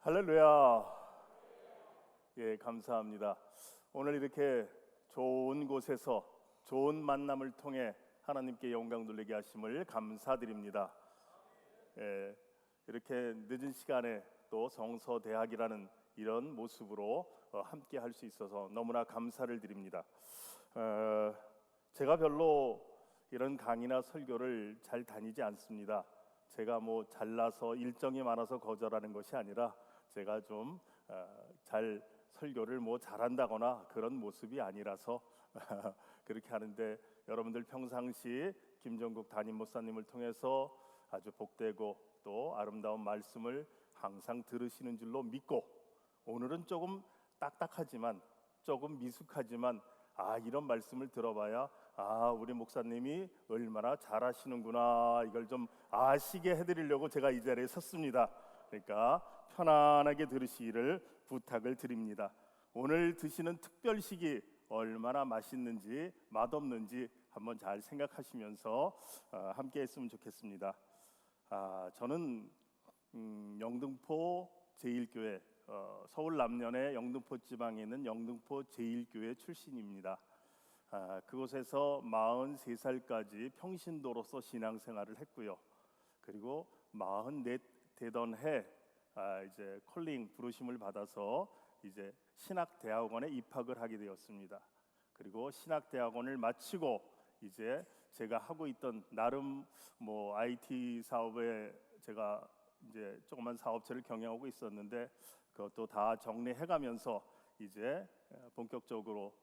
할렐루야. 예, 감사합니다. 오늘 이렇게 좋은 곳에서 좋은 만남을 통해 하나님께 영광 돌리게 하심을 감사드립니다. 예, 이렇게 늦은 시간에 또 성서대학이라는 이런 모습으로 함께 할 수 있어서 너무나 감사를 드립니다. 제가 별로 이런 강의나 설교를 잘 다니지 않습니다. 제가 뭐 잘나서 일정이 많아서 거절하는 것이 아니라 제가 좀 잘 설교를 뭐 잘한다거나 그런 모습이 아니라서 그렇게 하는데, 여러분들 평상시 김정국 담임 목사님을 통해서 아주 복되고 또 아름다운 말씀을 항상 들으시는 줄로 믿고, 오늘은 조금 딱딱하지만 조금 미숙하지만 이런 말씀을 들어봐야 우리 목사님이 얼마나 잘하시는구나, 이걸 좀 아시게 해드리려고 제가 이 자리에 섰습니다. 그러니까 편안하게 들으시기를 부탁을 드립니다. 오늘 드시는 특별식이 얼마나 맛있는지 맛없는지 한번 잘 생각하시면서 함께 했으면 좋겠습니다. 저는 영등포 제1교회, 서울 남년의 영등포 지방에 있는 영등포 제1교회 출신입니다. 그곳에서 43살까지 평신도로서 신앙생활을 했고요. 그리고 44 되던 해 이제 콜링 부르심을 받아서 이제 신학대학원에 입학을 하게 되었습니다. 그리고 신학대학원을 마치고 이제 제가 하고 있던 나름 뭐 IT 사업에 제가 이제 조그만 사업체를 경영하고 있었는데, 그것도 다 정리해가면서 이제 본격적으로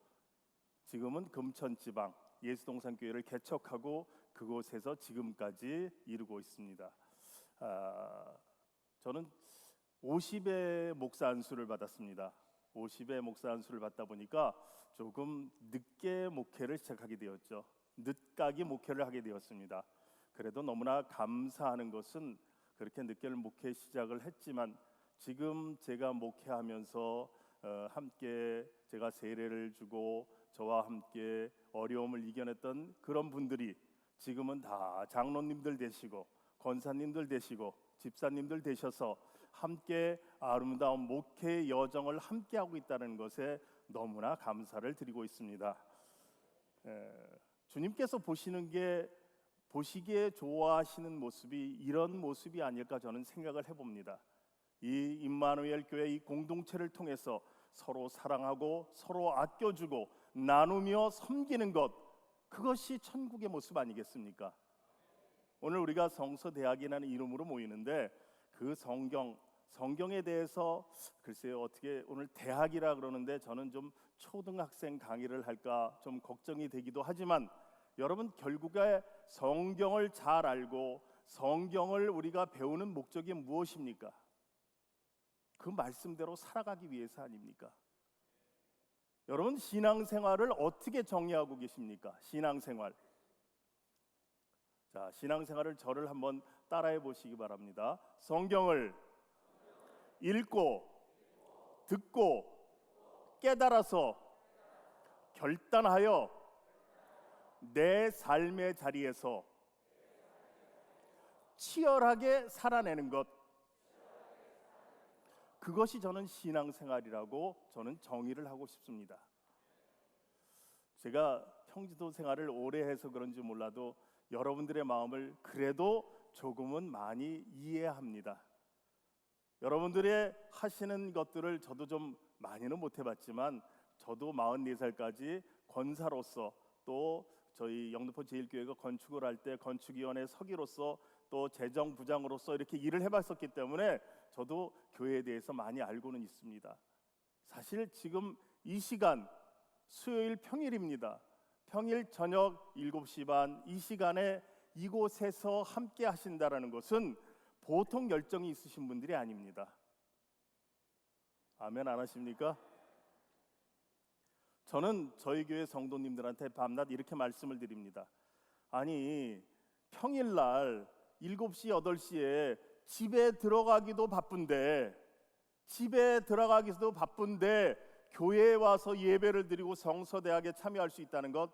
지금은 금천지방 예수동산교회를 개척하고 그곳에서 지금까지 이루고 있습니다. 저는 50의 목사 안수를 받았습니다. 50의 목사 안수를 받다 보니까 조금 늦게 목회를 시작하게 되었죠. 늦가기 목회를 하게 되었습니다. 그래도 너무나 감사하는 것은 그렇게 늦게 목회 시작을 했지만 지금 제가 목회하면서 함께 제가 세례를 주고 저와 함께 어려움을 이겨냈던 그런 분들이 지금은 다 장로님들 되시고 권사님들 되시고 집사님들 되셔서 함께 아름다운 목회의 여정을 함께 하고 있다는 것에 너무나 감사를 드리고 있습니다. 주님께서 보시기에 좋아하시는 모습이 이런 모습이 아닐까 저는 생각을 해봅니다. 이 임마누엘 교회 이 공동체를 통해서 서로 사랑하고 서로 아껴주고 나누며 섬기는 것, 그것이 천국의 모습 아니겠습니까? 오늘 우리가 성서대학이라는 이름으로 모이는데 그 성경에 대해서 글쎄요, 어떻게 오늘 대학이라 그러는데 저는 좀 초등학생 강의를 할까 좀 걱정이 되기도 하지만, 여러분 결국에 성경을 잘 알고 성경을 우리가 배우는 목적이 무엇입니까? 그 말씀대로 살아가기 위해서 아닙니까? 여러분 신앙생활을 어떻게 정의하고 계십니까? 신앙생활. 자, 신앙생활을 저를 한번 따라해 보시기 바랍니다. 성경을 읽고 듣고 깨달아서 결단하여 내 삶의 자리에서 치열하게 살아내는 것, 그것이 저는 신앙생활이라고 저는 정의를 하고 싶습니다. 제가 평지도 생활을 오래 해서 그런지 몰라도 여러분들의 마음을 그래도 조금은 많이 이해합니다. 여러분들의 하시는 것들을 저도 좀 많이는 못 해봤지만, 저도 44살까지 권사로서 또 저희 영등포 제1교회가 건축을 할 때 건축위원회 서기로서 또 재정부장으로서 이렇게 일을 해봤었기 때문에 저도 교회에 대해서 많이 알고는 있습니다. 사실 지금 이 시간 수요일 평일입니다. 평일 저녁 7시 반 이 시간에 이곳에서 함께 하신다라는 것은 보통 열정이 있으신 분들이 아닙니다. 아멘 안 하십니까? 저는 저희 교회 성도님들한테 밤낮 이렇게 말씀을 드립니다. 아니 평일날 7시 8시에 집에 들어가기도 바쁜데 교회에 와서 예배를 드리고 성서대학에 참여할 수 있다는 것,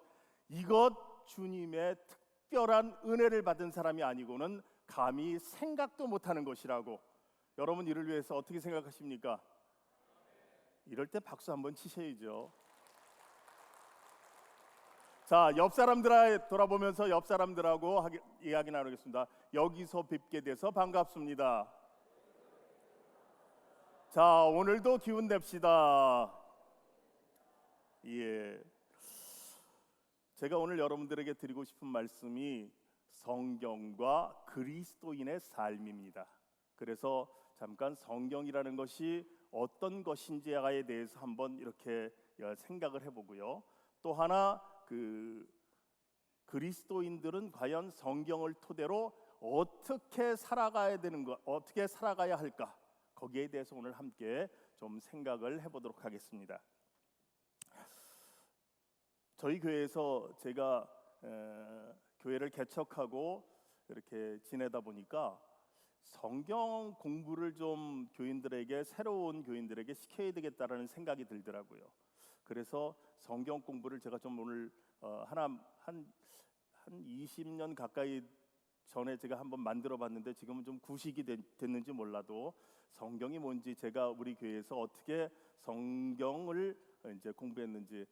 이것 주님의 특별한 은혜를 받은 사람이 아니고는 감히 생각도 못하는 것이라고, 여러분 이를 위해서 어떻게 생각하십니까? 이럴 때 박수 한번 치셔야죠. 자, 옆 사람들 돌아보면서 옆 사람들하고 이야기 나누겠습니다. 여기서 뵙게 돼서 반갑습니다. 자, 오늘도 기운 냅시다. 예. 제가 오늘 여러분들에게 드리고 싶은 말씀이 성경과 그리스도인의 삶입니다. 그래서 잠깐 성경이라는 것이 어떤 것인지에 대해서 한번 이렇게 생각을 해보고요. 또 하나 그리스도인들은 과연 성경을 토대로 어떻게 살아가야 되는 것, 어떻게 살아가야 할까? 거기에 대해서 오늘 함께 좀 생각을 해보도록 하겠습니다. 저희 교회에서 제가 교회를 개척하고 이렇게 지내다 보니까 성경 공부를 좀 새로운 교인들에게 시켜야 되겠다라는 생각이 들더라고요. 그래서 성경 공부를 제가 좀 오늘 한 20년 가까이 전에 제가 한번 만들어봤는데 지금은 좀 구식이 됐는지 몰라도 성경이 뭔지 제가 우리 교회에서 어떻게 성경을 이제 공부했는지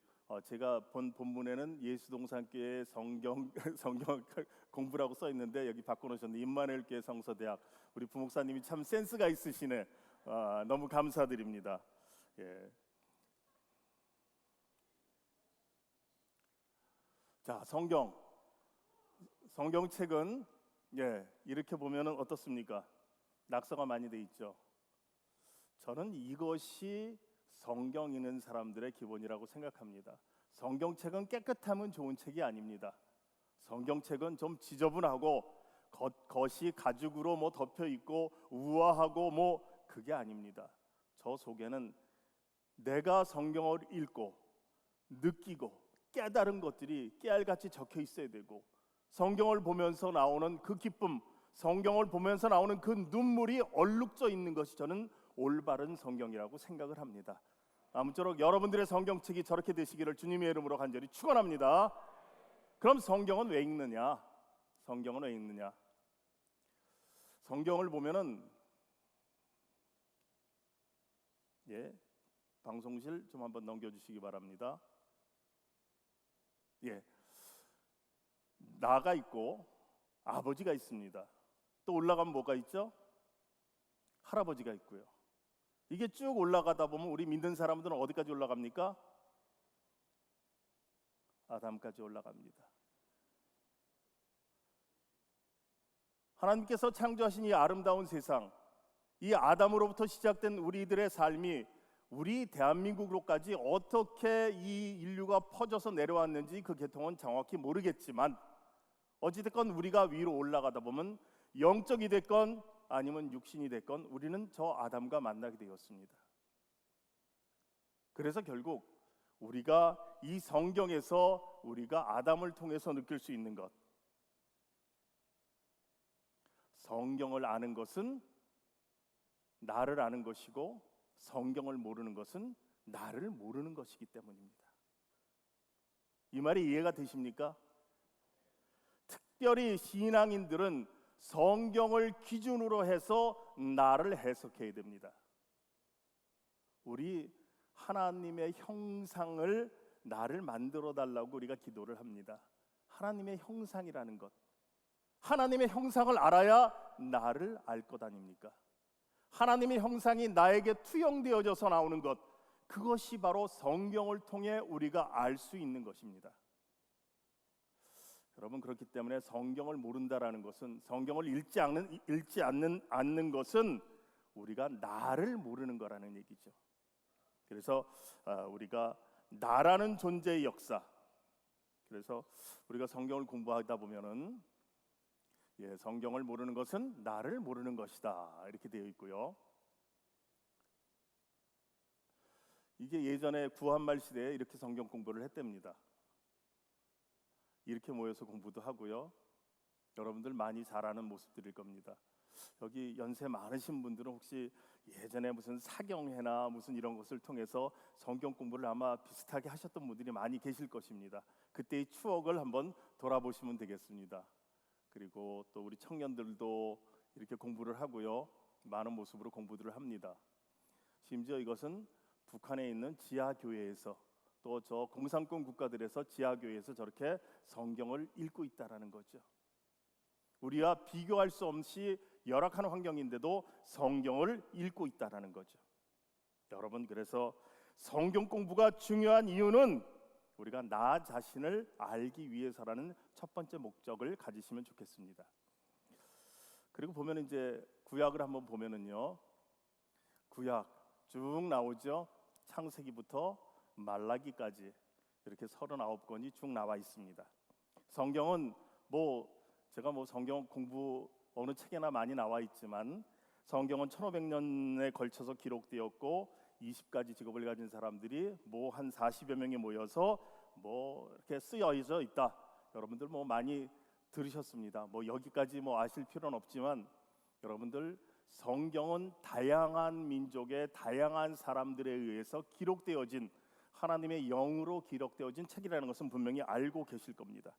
제가 본 본문에는 예수동산교회 성경 공부라고 써 있는데 여기 바꿔놓으셨는데 임마누엘교회 성서대학 우리 부목사님이 참 센스가 있으시네. 너무 감사드립니다. 예. 자, 성경책은 이렇게 보면은 어떻습니까? 낙서가 많이 돼 있죠. 저는 이것이 성경 읽는 사람들의 기본이라고 생각합니다. 성경책은 깨끗하면 좋은 책이 아닙니다. 성경책은 좀 지저분하고 겉이 가죽으로 뭐 덮여 있고 우아하고 뭐 그게 아닙니다. 저 속에는 내가 성경을 읽고 느끼고 깨달은 것들이 깨알같이 적혀 있어야 되고 성경을 보면서 나오는 그 기쁨, 성경을 보면서 나오는 그 눈물이 얼룩져 있는 것이 저는 올바른 성경이라고 생각을 합니다. 아무쪼록 여러분들의 성경책이 저렇게 되시기를 주님의 이름으로 간절히 축원합니다. 그럼 성경은 왜 읽느냐? 성경은 왜 읽느냐? 성경을 보면은 방송실 좀 한번 넘겨주시기 바랍니다. 나가 있고 아버지가 있습니다. 또 올라가면 뭐가 있죠? 할아버지가 있고요. 이게 쭉 올라가다 보면 우리 믿는 사람들은 어디까지 올라갑니까? 아담까지 올라갑니다. 하나님께서 창조하신 이 아름다운 세상, 이 아담으로부터 시작된 우리들의 삶이 우리 대한민국으로까지 어떻게 이 인류가 퍼져서 내려왔는지 그 계통은 정확히 모르겠지만 어찌됐건 우리가 위로 올라가다 보면 영적이 됐건 아니면 육신이 됐건 우리는 저 아담과 만나게 되었습니다. 그래서 결국 우리가 이 성경에서 우리가 아담을 통해서 느낄 수 있는 것, 성경을 아는 것은 나를 아는 것이고 성경을 모르는 것은 나를 모르는 것이기 때문입니다. 이 말이 이해가 되십니까? 특별히 신앙인들은 성경을 기준으로 해서 나를 해석해야 됩니다. 우리 하나님의 형상을 나를 만들어 달라고 우리가 기도를 합니다. 하나님의 형상이라는 것, 하나님의 형상을 알아야 나를 알 것 아닙니까? 하나님의 형상이 나에게 투영되어져서 나오는 것, 그것이 바로 성경을 통해 우리가 알 수 있는 것입니다. 여러분, 그렇기 때문에 성경을 모른다라는 것은, 성경을 읽지 않는 것은 우리가 나를 모르는 거라는 얘기죠. 그래서 우리가 나라는 존재의 역사, 그래서 우리가 성경을 공부하다 보면은 성경을 모르는 것은 나를 모르는 것이다 이렇게 되어 있고요. 이게 예전에 구한말 시대에 이렇게 성경 공부를 했답니다. 이렇게 모여서 공부도 하고요. 여러분들 많이 잘 아는 모습들일 겁니다. 여기 연세 많으신 분들은 혹시 예전에 무슨 사경회나 무슨 이런 것을 통해서 성경 공부를 아마 비슷하게 하셨던 분들이 많이 계실 것입니다. 그때의 추억을 한번 돌아보시면 되겠습니다. 그리고 또 우리 청년들도 이렇게 공부를 하고요. 많은 모습으로 공부들을 합니다. 심지어 이것은 북한에 있는 지하교회에서 또 저 공산권 국가들에서 지하교회에서 저렇게 성경을 읽고 있다라는 거죠. 우리와 비교할 수 없이 열악한 환경인데도 성경을 읽고 있다라는 거죠. 여러분, 그래서 성경 공부가 중요한 이유는 우리가 나 자신을 알기 위해서라는 첫 번째 목적을 가지시면 좋겠습니다. 그리고 보면 이제 구약을 한번 보면은요, 구약 쭉 나오죠. 창세기부터 말라기까지 이렇게 39권이 쭉 나와 있습니다. 성경은 제가 성경 공부 어느 책에나 많이 나와 있지만 성경은 1500년에 걸쳐서 기록되었고 20가지 직업을 가진 사람들이 한 40여 명이 모여서 이렇게 쓰여져 있다. 여러분들 많이 들으셨습니다. 여기까지 아실 필요는 없지만 여러분들, 성경은 다양한 민족의 다양한 사람들에 의해서 기록되어진 하나님의 영으로 기록되어진 책이라는 것은 분명히 알고 계실 겁니다.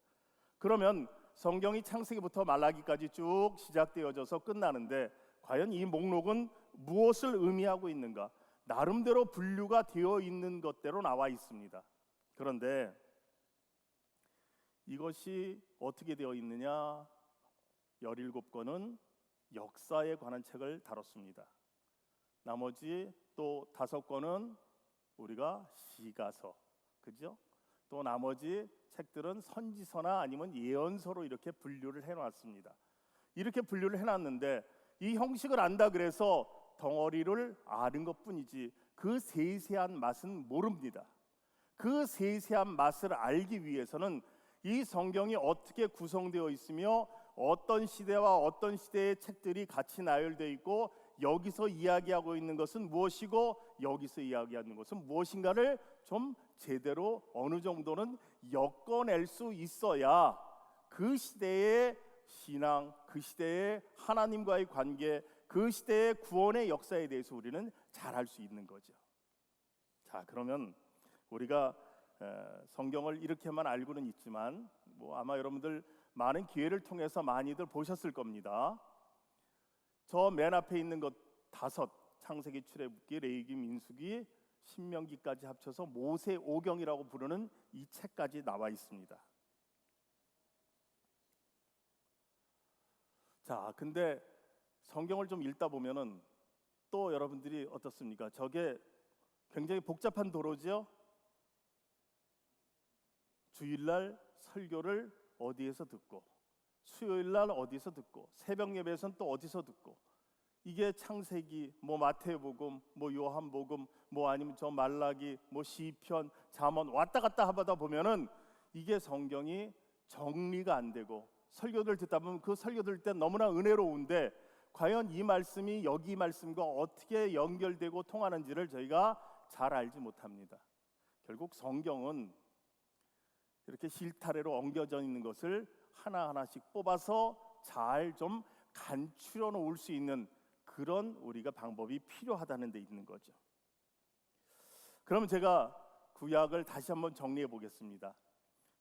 그러면 성경이 창세기부터 말라기까지 쭉 시작되어져서 끝나는데 과연 이 목록은 무엇을 의미하고 있는가? 나름대로 분류가 되어 있는 것대로 나와 있습니다. 그런데 이것이 어떻게 되어 있느냐? 17권은 역사에 관한 책을 다뤘습니다. 나머지 또 5권은 우리가 시가서, 그죠? 또 나머지 책들은 선지서나 아니면 예언서로 이렇게 분류를 해놨습니다. 이렇게 분류를 해놨는데 이 형식을 안다 그래서 덩어리를 아는 것뿐이지 그 세세한 맛은 모릅니다. 그 세세한 맛을 알기 위해서는 이 성경이 어떻게 구성되어 있으며 어떤 시대와 어떤 시대의 책들이 같이 나열되어 있고 여기서 이야기하고 있는 것은 무엇이고 여기서 이야기하는 것은 무엇인가를 좀 제대로 어느 정도는 엮어낼 수 있어야 그 시대의 신앙, 그 시대의 하나님과의 관계, 그 시대의 구원의 역사에 대해서 우리는 잘 알 수 있는 거죠. 자, 그러면 우리가 성경을 이렇게만 알고는 있지만 아마 여러분들 많은 기회를 통해서 많이들 보셨을 겁니다. 저 맨 앞에 있는 것 5, 창세기, 출애굽기, 레위기, 민수기, 신명기까지 합쳐서 모세오경이라고 부르는 이 책까지 나와 있습니다. 자, 근데 성경을 좀 읽다 보면은 또 여러분들이 어떻습니까? 저게 굉장히 복잡한 도로죠. 주일날 설교를 어디에서 듣고 수요일날 어디서 듣고 새벽 예배에서는 또 어디서 듣고 이게 창세기, 마태복음, 요한복음, 아니면 저 말라기, 시편, 잠언 왔다 갔다 하다 보면은 이게 성경이 정리가 안 되고 설교들 듣다 보면 그 설교 들을 때 너무나 은혜로운데 과연 이 말씀이 여기 말씀과 어떻게 연결되고 통하는지를 저희가 잘 알지 못합니다. 결국 성경은 이렇게 실타래로 엉겨져 있는 것을 하나하나씩 뽑아서 잘 좀 간추려 놓을 수 있는 그런 우리가 방법이 필요하다는 데 있는 거죠. 그러면 제가 구약을 다시 한번 정리해 보겠습니다.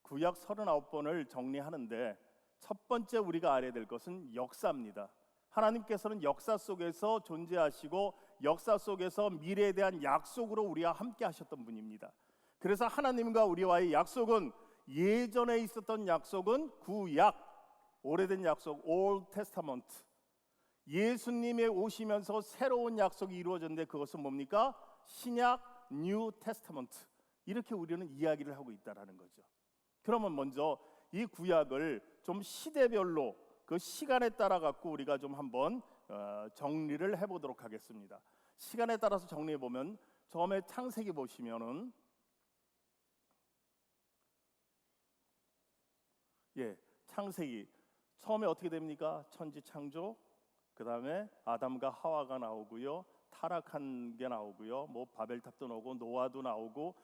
구약 39번을 정리하는데 첫 번째 우리가 알아야 될 것은 역사입니다. 하나님께서는 역사 속에서 존재하시고 역사 속에서 미래에 대한 약속으로 우리와 함께 하셨던 분입니다. 그래서 하나님과 우리와의 약속은 예전에 있었던 약속은 구약, 오래된 약속, Old Testament. 예수님의 오시면서 새로운 약속이 이루어졌는데 그것은 뭡니까? 신약, New Testament. 이렇게 우리는 이야기를 하고 있다라는 거죠. 그러면 먼저 이 구약을 좀 시대별로 그 시간에 따라 갖고 우리가 좀 한번 정리를 해보도록 하겠습니다. 시간에 따라서 정리해 보면 처음에 창세기 보시면은 창세기 처음에 어떻게 됩니까? 천지 창조, 그 다음에 아담과 하와가 나오고요, 타락한 게 나오고요, 바벨탑도 나오고 노아도 나오고,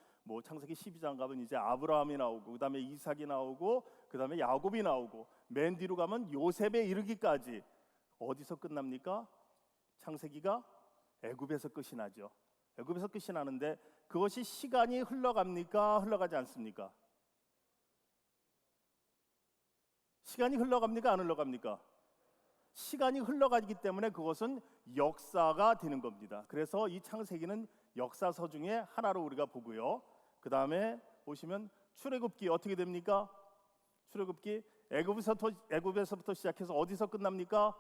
창세기 12장 가면 이제 아브라함이 나오고, 그 다음에 이삭이 나오고, 그 다음에 야곱이 나오고, 맨 뒤로 가면 요셉에 이르기까지 어디서 끝납니까? 창세기가 애굽에서 끝이 나죠. 애굽에서 끝이 나는데 그것이 시간이 흘러갑니까? 흘러가지 않습니까? 시간이 흘러갑니까? 안 흘러갑니까? 시간이 흘러가기 때문에 그것은 역사가 되는 겁니다. 그래서 이 창세기는 역사서 중에 하나로 우리가 보고요. 그 다음에 보시면 출애굽기 어떻게 됩니까? 출애굽기 애굽에서부터 시작해서 어디서 끝납니까?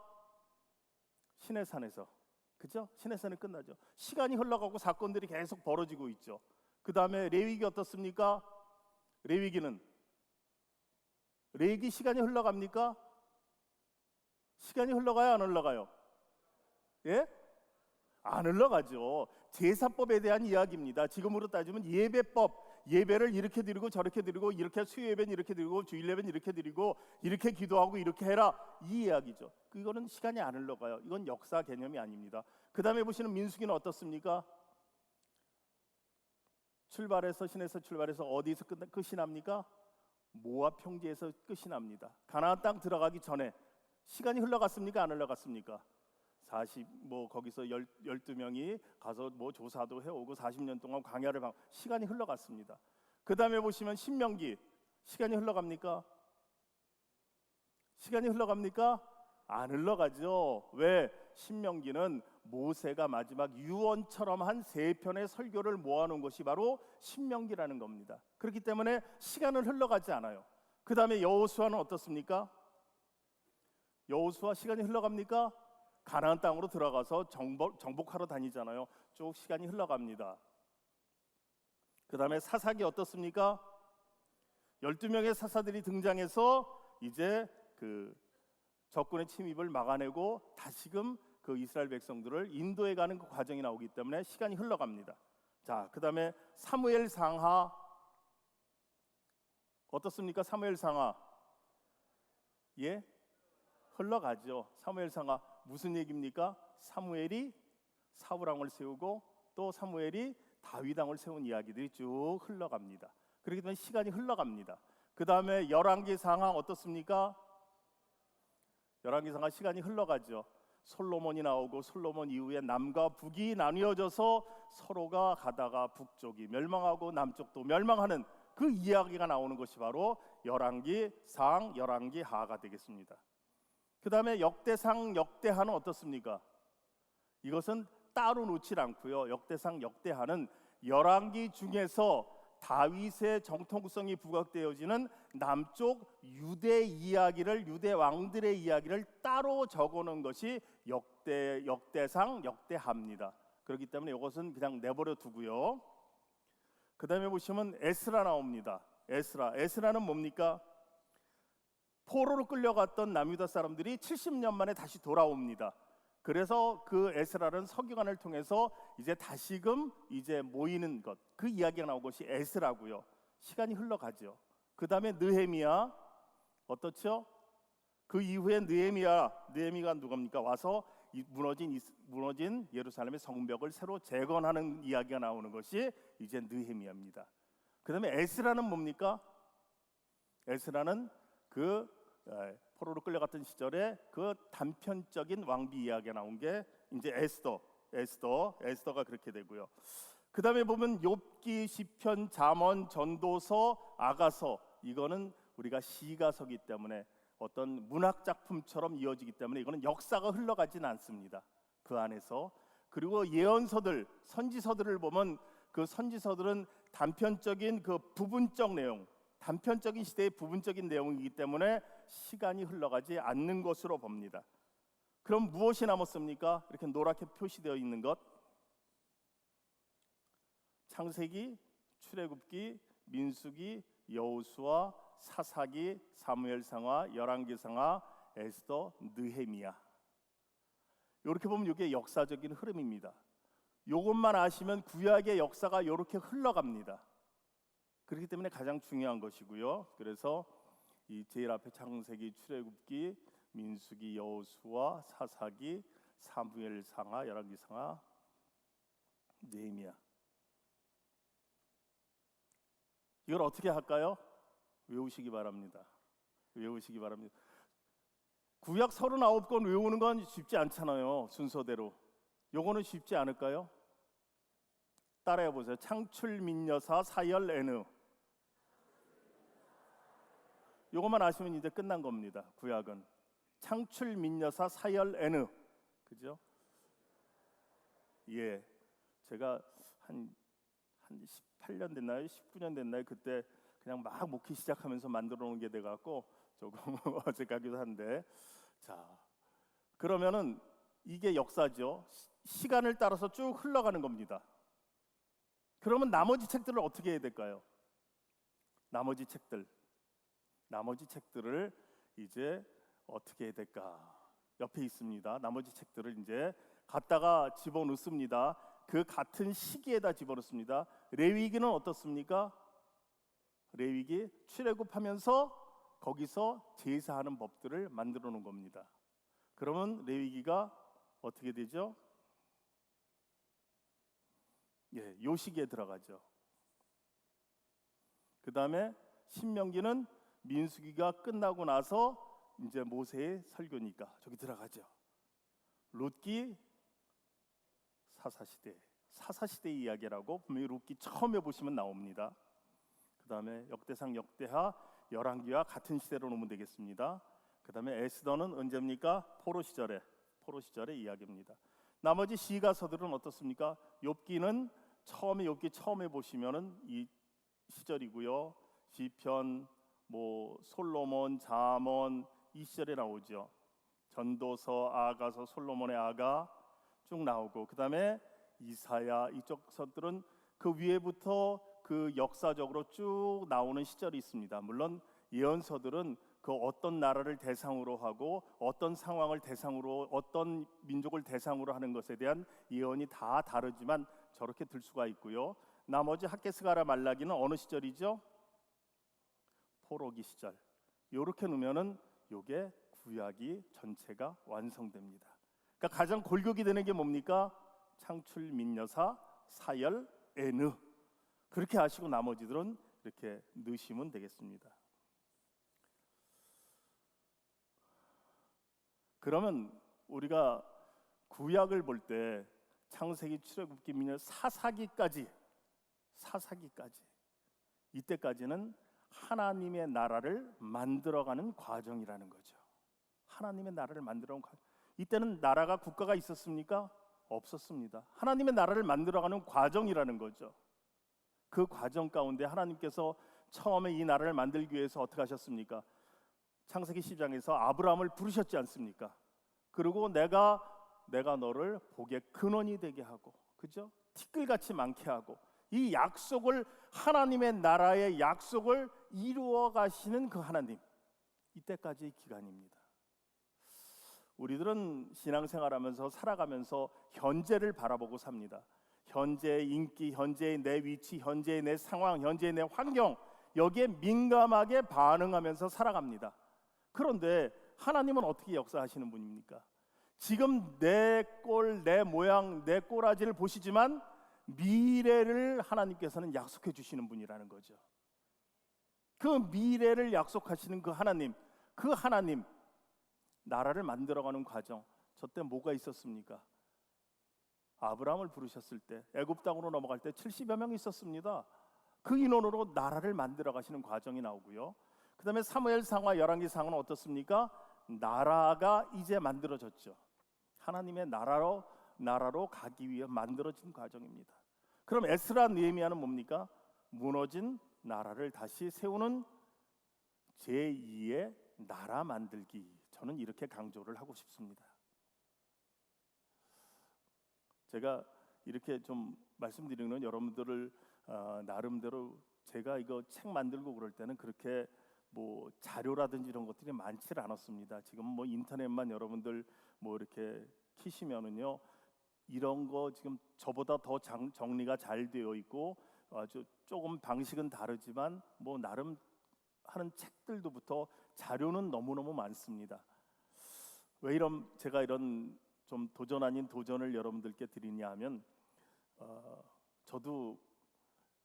시내산에서. 그죠? 시내산에 끝나죠. 시간이 흘러가고 사건들이 계속 벌어지고 있죠. 그 다음에 레위기 어떻습니까? 레위기 시간이 흘러갑니까? 시간이 흘러가요, 안 흘러가요? 예? 안 흘러가죠. 제사법에 대한 이야기입니다. 지금으로 따지면 예배법, 예배를 이렇게 드리고 저렇게 드리고, 이렇게 수요예배는 이렇게 드리고 주일예배는 이렇게 드리고, 이렇게 기도하고 이렇게 해라, 이 이야기죠. 이거는 시간이 안 흘러가요. 이건 역사 개념이 아닙니다. 그 다음에 보시는 민수기는 어떻습니까? 시내에서 출발해서 어디서 끝이 납니까? 모압 평지에서 끝이 납니다. 가나안 땅 들어가기 전에 시간이 흘러갔습니까? 안 흘러갔습니까? 거기서 12명이 가서 조사도 해오고 40년 동안 광야를 시간이 흘러갔습니다. 그 다음에 보시면 신명기, 시간이 흘러갑니까? 시간이 흘러갑니까? 안 흘러가죠. 왜? 신명기는 모세가 마지막 유언처럼 한 3편의 설교를 모아놓은 것이 바로 신명기라는 겁니다. 그렇기 때문에 시간은 흘러가지 않아요. 그 다음에 여호수아는 어떻습니까? 여호수아 시간이 흘러갑니까? 가나안 땅으로 들어가서 정복하러 다니잖아요. 쭉 시간이 흘러갑니다. 그 다음에 사사기 어떻습니까? 12명의 사사들이 등장해서 이제 그 적군의 침입을 막아내고 다시금 그 이스라엘 백성들을 인도해 가는 그 과정이 나오기 때문에 시간이 흘러갑니다. 자, 그 다음에 사무엘 상하 어떻습니까? 사무엘 상하 예? 흘러가죠. 사무엘 상하 무슨 얘기입니까? 사무엘이 사울 왕을 세우고 또 사무엘이 다윗 왕을 세운 이야기들이 쭉 흘러갑니다. 그렇기 때문에 시간이 흘러갑니다. 그 다음에 열왕기 상하 어떻습니까? 열왕기 상하 시간이 흘러가죠. 솔로몬이 나오고 솔로몬 이후에 남과 북이 나뉘어져서 서로가 가다가 북쪽이 멸망하고 남쪽도 멸망하는 그 이야기가 나오는 것이 바로 열왕기 상, 열왕기 하가 되겠습니다. 그 다음에 역대상, 역대하는 어떻습니까? 이것은 따로 놓지 않고요. 역대상, 역대하는 열왕기 중에서 다윗의 정통성이 부각되어지는 남쪽 유대 이야기를, 유대 왕들의 이야기를 따로 적어놓은 것이 역대상, 역대하입니다. 그렇기 때문에 이것은 그냥 내버려 두고요. 그 다음에 보시면 에스라 나옵니다. 에스라는 뭡니까? 포로로 끌려갔던 남유다 사람들이 70년 만에 다시 돌아옵니다. 그래서 그 에스라는 서기관을 통해서 이제 다시금 이제 모이는 것, 그 이야기가 나온 것이 에스라고요. 시간이 흘러가죠. 그 다음에 느헤미야 어떻죠? 그 이후에 느헤미가 누굽니까? 와서 무너진 예루살렘의 성벽을 새로 재건하는 이야기가 나오는 것이 이제 느헤미야입니다. 그 다음에 에스라는 뭡니까? 에스라는 그 포로로 끌려갔던 시절에 그 단편적인 왕비 이야기가 나온 게 이제 에스더가 그렇게 되고요. 그 다음에 보면 욥기, 시편, 잠언, 전도서, 아가서, 이거는 우리가 시가서기 때문에 어떤 문학 작품처럼 이어지기 때문에 이거는 역사가 흘러가지는 않습니다. 그 안에서. 그리고 예언서들, 선지서들을 보면 그 선지서들은 단편적인 그 부분적 내용, 단편적인 시대의 부분적인 내용이기 때문에 시간이 흘러가지 않는 것으로 봅니다. 그럼 무엇이 남았습니까? 이렇게 노랗게 표시되어 있는 것. 창세기, 출애굽기, 민수기, 여호수아, 사사기, 사무엘상하, 열왕기상하, 에스더, 느헤미야. 이렇게 보면 이게 역사적인 흐름입니다. 이것만 아시면 구약의 역사가 이렇게 흘러갑니다. 그렇기 때문에 가장 중요한 것이고요. 그래서 이 제일 앞에 창세기, 출애굽기, 민수기, 여호수아, 사사기, 사무엘상하, 열왕기상하, 느헤미야. 이걸 어떻게 할까요? 외우시기 바랍니다. 구약 39권 외우는 건 쉽지 않잖아요. 순서대로. 요거는 쉽지 않을까요? 따라해 보세요. 창출, 민여사, 사열, 에느. 요것만 아시면 이제 끝난 겁니다. 구약은. 창출 민여사 사열 에느, 그죠? 예, 제가 한 18년 됐나요? 19년 됐나요? 그때 그냥 막 목회 시작하면서 만들어 놓은 게 돼갖고 조금 어색하기도 한데, 자, 그러면은 이게 역사죠. 시간을 따라서 쭉 흘러가는 겁니다. 그러면 나머지 책들을 어떻게 해야 될까요? 나머지 책들을 이제 어떻게 해야 될까? 옆에 있습니다. 나머지 책들을 이제 갖다가 집어넣습니다. 그 같은 시기에다 집어넣습니다. 레위기는 어떻습니까? 레위기 출애굽하면서 거기서 제사하는 법들을 만들어 놓은 겁니다. 그러면 레위기가 어떻게 되죠? 예, 요 시기에 들어가죠. 그 다음에 신명기는 민수기가 끝나고 나서 이제 모세의 설교니까 저기 들어가죠. 룻기 사사시대 이야기라고 분명히 룻기 처음에 보시면 나옵니다. 그 다음에 역대상, 역대하, 열왕기와 같은 시대로 놓으면 되겠습니다. 그 다음에 에스더는 언제입니까? 포로 시절의 이야기입니다. 나머지 시가서들은 어떻습니까? 욥기는 욥기 처음에 보시면은 이 시절이고요. 시편, 솔로몬, 잠언 이 시절에 나오죠. 전도서, 아가서, 솔로몬의 아가 쭉 나오고, 그 다음에 이사야 이쪽 서들은 그 위에부터 그 역사적으로 쭉 나오는 시절이 있습니다. 물론 예언서들은 그 어떤 나라를 대상으로 하고 어떤 상황을 대상으로, 어떤 민족을 대상으로 하는 것에 대한 예언이 다 다르지만 저렇게 들 수가 있고요. 나머지 학개스가라 말라기는 어느 시절이죠? 포로기 시절. 이렇게 놓으면은 요게 구약이 전체가 완성됩니다. 그러니까 가장 골격이 되는 게 뭡니까? 창출, 민여사, 사열, 에느. 그렇게 아시고 나머지들은 이렇게 넣으시면 되겠습니다. 그러면 우리가 구약을 볼 때 창세기, 출애굽기, 민여, 사사기까지 이때까지는 하나님의 나라를 만들어가는 과정이라는 거죠. 하나님의 나라를 만들어가는 과정. 이때는 나라가, 국가가 있었습니까? 없었습니다. 하나님의 나라를 만들어가는 과정이라는 거죠. 그 과정 가운데 하나님께서 처음에 이 나라를 만들기 위해서 어떻게 하셨습니까? 창세기 10장에서 아브라함을 부르셨지 않습니까? 그리고 내가 너를 복의 근원이 되게 하고, 그죠? 티끌같이 많게 하고, 이 약속을, 하나님의 나라의 약속을 이루어 가시는 그 하나님, 이때까지의 기간입니다. 우리들은 신앙생활하면서 살아가면서 현재를 바라보고 삽니다. 현재의 인기, 현재의 내 위치, 현재의 내 상황, 현재의 내 환경, 여기에 민감하게 반응하면서 살아갑니다. 그런데 하나님은 어떻게 역사하시는 분입니까? 지금 내 꼴, 내 모양, 내 꼬라지를 보시지만 미래를 하나님께서는 약속해 주시는 분이라는 거죠. 그 미래를 약속하시는 그 하나님 나라를 만들어가는 과정, 저 때 뭐가 있었습니까? 아브라함을 부르셨을 때, 애굽 땅으로 넘어갈 때 70여 명이 있었습니다. 그 인원으로 나라를 만들어 가시는 과정이 나오고요. 그 다음에 사무엘상과 열왕기상은 어떻습니까? 나라가 이제 만들어졌죠. 하나님의 나라로 가기 위해 만들어진 과정입니다. 그럼 에스라, 느헤미야는 뭡니까? 무너진 나라를 다시 세우는 제2의 나라 만들기. 저는 이렇게 강조를 하고 싶습니다. 제가 이렇게 좀 말씀드리는 건 여러분들을 나름대로, 제가 이거 책 만들고 그럴 때는 그렇게 자료라든지 이런 것들이 많지 않았습니다. 지금 인터넷만 여러분들 이렇게 키시면은요, 이런 거 지금 저보다 더 정리가 잘 되어 있고 아주 조금 방식은 다르지만 나름 하는 책들도부터 자료는 너무너무 많습니다. 왜 제가 이런 좀 도전 아닌 도전을 여러분들께 드리냐 하면, 저도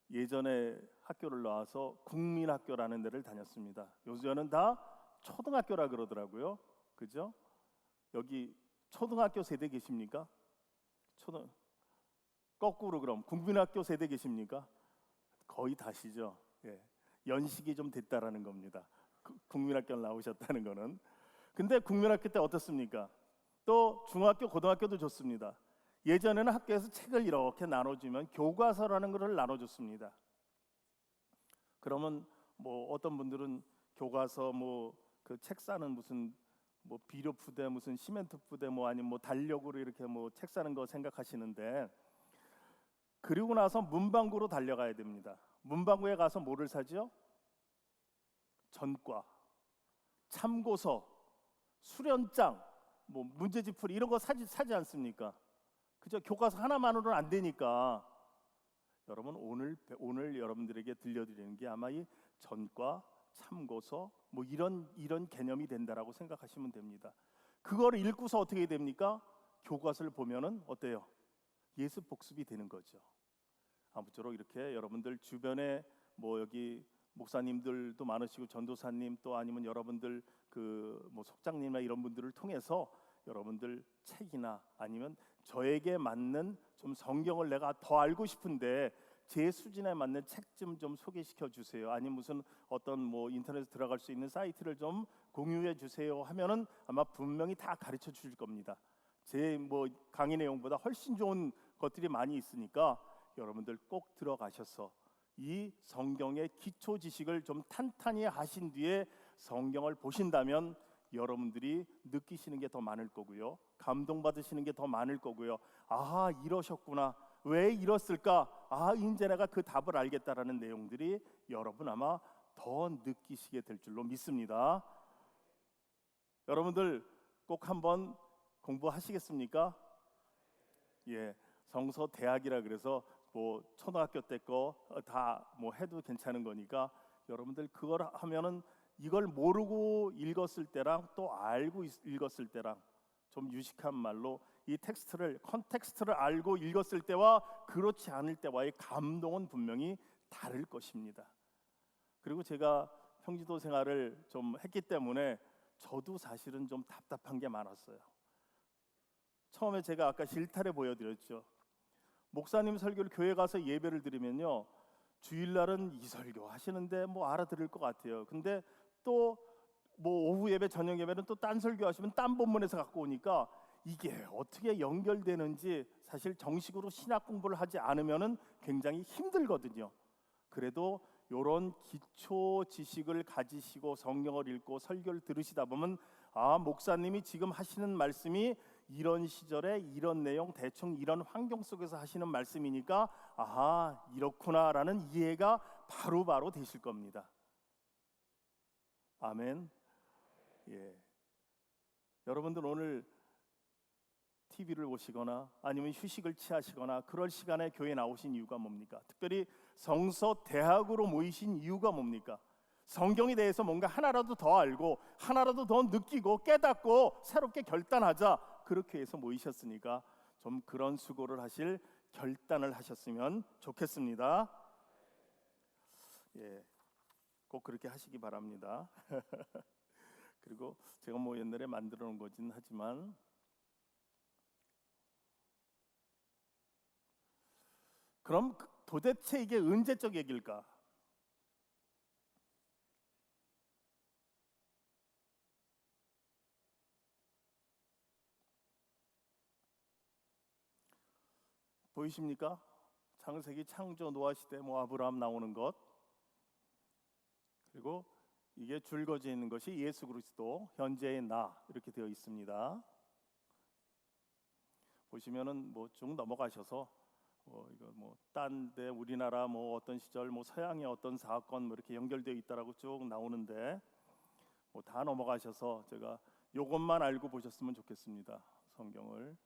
예전에 학교를 나와서 국민학교라는 데를 다녔습니다. 요즘에는 다 초등학교라 그러더라고요. 그죠? 여기 초등학교 세대 계십니까? 거꾸로 그럼 국민학교 세대 계십니까? 거의 다시죠. 예. 연식이 좀 됐다라는 겁니다. 국민학교 나오셨다는 거는. 근데 국민학교 때 어떻습니까? 또 중학교, 고등학교도 좋습니다. 예전에는 학교에서 책을 이렇게 나눠주면 교과서라는 것을 나눠줬습니다. 그러면 뭐 어떤 분들은 교과서 뭐 그 책 사는 무슨 뭐 비료 부대, 무슨 시멘트 부대, 뭐 아니면 뭐 달력으로 이렇게 뭐 책 사는 거 생각하시는데, 그리고 나서 문방구로 달려가야 됩니다. 문방구에 가서 뭐를 사죠? 전과, 참고서, 수련장, 뭐 문제집풀이 이런 거 사지 않습니까? 그죠? 교과서 하나만으로는 안 되니까. 여러분, 오늘 여러분들에게 들려드리는 게 아마 이 전과, 참고서 뭐 이런 개념이 된다라고 생각하시면 됩니다. 그거를 읽고서 어떻게 됩니까? 교과서를 보면은 어때요? 예습 복습이 되는 거죠. 아무쪼록 이렇게 여러분들 주변에 뭐 여기 목사님들도 많으시고 전도사님, 또 아니면 여러분들 그 뭐 속장님이나 이런 분들을 통해서 여러분들 책이나 아니면 저에게 맞는 좀 성경을 내가 더 알고 싶은데 제 수준에 맞는 책 좀 소개시켜 주세요. 아니면 무슨 어떤 뭐 인터넷에 들어갈 수 있는 사이트를 좀 공유해 주세요 하면은 아마 분명히 다 가르쳐 주실 겁니다. 제 뭐 강의 내용보다 훨씬 좋은 것들이 많이 있으니까 여러분들 꼭 들어가셔서 이 성경의 기초 지식을 좀 탄탄히 하신 뒤에 성경을 보신다면 여러분들이 느끼시는 게 더 많을 거고요, 감동받으시는 게 더 많을 거고요. 아하, 이러셨구나, 왜 이랬을까, 아 이제 내가 그 답을 알겠다라는 내용들이 여러분 아마 더 느끼시게 될 줄로 믿습니다. 여러분들 꼭 한번 공부하시겠습니까? 예, 성서 대학이라 그래서 뭐 초등학교 때 거 다 뭐 해도 괜찮은 거니까 여러분들 그걸 하면은 이걸 모르고 읽었을 때랑 또 알고 읽었을 때랑 좀 유식한 말로 이 텍스트를 컨텍스트를 알고 읽었을 때와 그렇지 않을 때와의 감동은 분명히 다를 것입니다. 그리고 제가 평지도 생활을 좀 했기 때문에 저도 사실은 좀 답답한 게 많았어요. 처음에 제가 아까 실타래 보여드렸죠. 목사님 설교를 교회 가서 예배를 드리면요, 주일날은 이 설교 하시는데 뭐 알아들을 것 같아요. 근데 또 뭐 오후 예배, 저녁 예배는 또 딴 설교 하시면 딴 본문에서 갖고 오니까 이게 어떻게 연결되는지 사실 정식으로 신학 공부를 하지 않으면은 굉장히 힘들거든요. 그래도 이런 기초 지식을 가지시고 성경을 읽고 설교를 들으시다 보면 아, 목사님이 지금 하시는 말씀이 이런 시절에 이런 내용, 대충 이런 환경 속에서 하시는 말씀이니까 아하, 이렇구나라는 이해가 바로바로 되실 겁니다. 아멘. 예. 여러분들 오늘 TV를 보시거나 아니면 휴식을 취하시거나 그럴 시간에 교회에 나오신 이유가 뭡니까? 특별히 성서 대학으로 모이신 이유가 뭡니까? 성경에 대해서 뭔가 하나라도 더 알고 하나라도 더 느끼고 깨닫고 새롭게 결단하자, 그렇게 해서 모이셨으니까 좀 그런 수고를 하실 결단을 하셨으면 좋겠습니다. 예, 꼭 그렇게 하시기 바랍니다. 그리고 제가 뭐 옛날에 만들어 놓은 거긴 하지만 그럼 도대체 이게 언제적 얘기일까? 보이십니까? 창세기, 창조, 노아 시대, 뭐 아브라함 나오는 것, 그리고 이게 줄거져 있는 것이 예수 그리스도, 현재의 나 이렇게 되어 있습니다. 보시면은 뭐 쭉 넘어가셔서 이거 뭐 딴 데 우리나라 뭐 어떤 시절 뭐 서양의 어떤 사건 뭐 이렇게 연결되어 있다라고 쭉 나오는데 뭐 다 넘어가셔서 제가 요것만 알고 보셨으면 좋겠습니다. 성경을.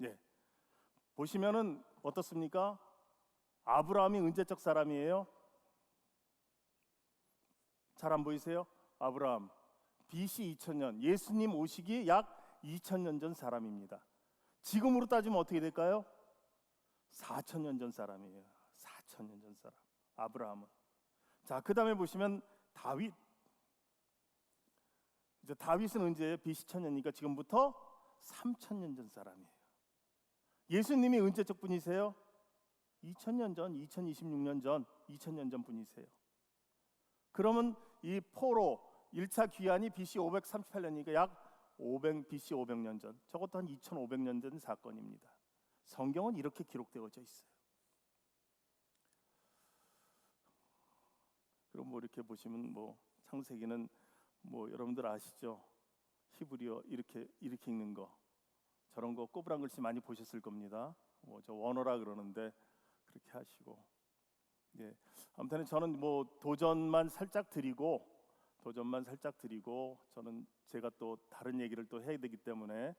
예. 보시면은 어떻습니까? 아브라함이 언제적 사람이에요? 잘 안 보이세요? 아브라함 BC 2000년, 예수님 오시기 약 2000년 전 사람입니다. 지금으로 따지면 어떻게 될까요? 4000년 전 사람이에요. 4000년 전 사람 아브라함은. 자, 그 다음에 보시면 다윗. 이제 다윗은 언제예요? BC 1000년이니까 지금부터 3000년 전 사람이에요. 예수님이 언제적 분이세요? 2000년 전, 2026년 전, 2000년 전 분이세요. 그러면 이 포로 1차 귀환이 BC 538년이니까 약 500 BC 500년 전, 저것도 한 2500년 전 사건입니다. 성경은 이렇게 기록되어져 있어요. 그럼 뭐 이렇게 보시면 뭐 창세기는 뭐 여러분들 아시죠? 히브리어 이렇게 읽는 거, 저런 거 꼬부랑 글씨 많이 보셨을 겁니다. 뭐 저 원어라 그러는데 그렇게 하시고, 예, 아무튼 저는 뭐 도전만 살짝 드리고 저는 제가 또 다른 얘기를 또 해야 되기 때문에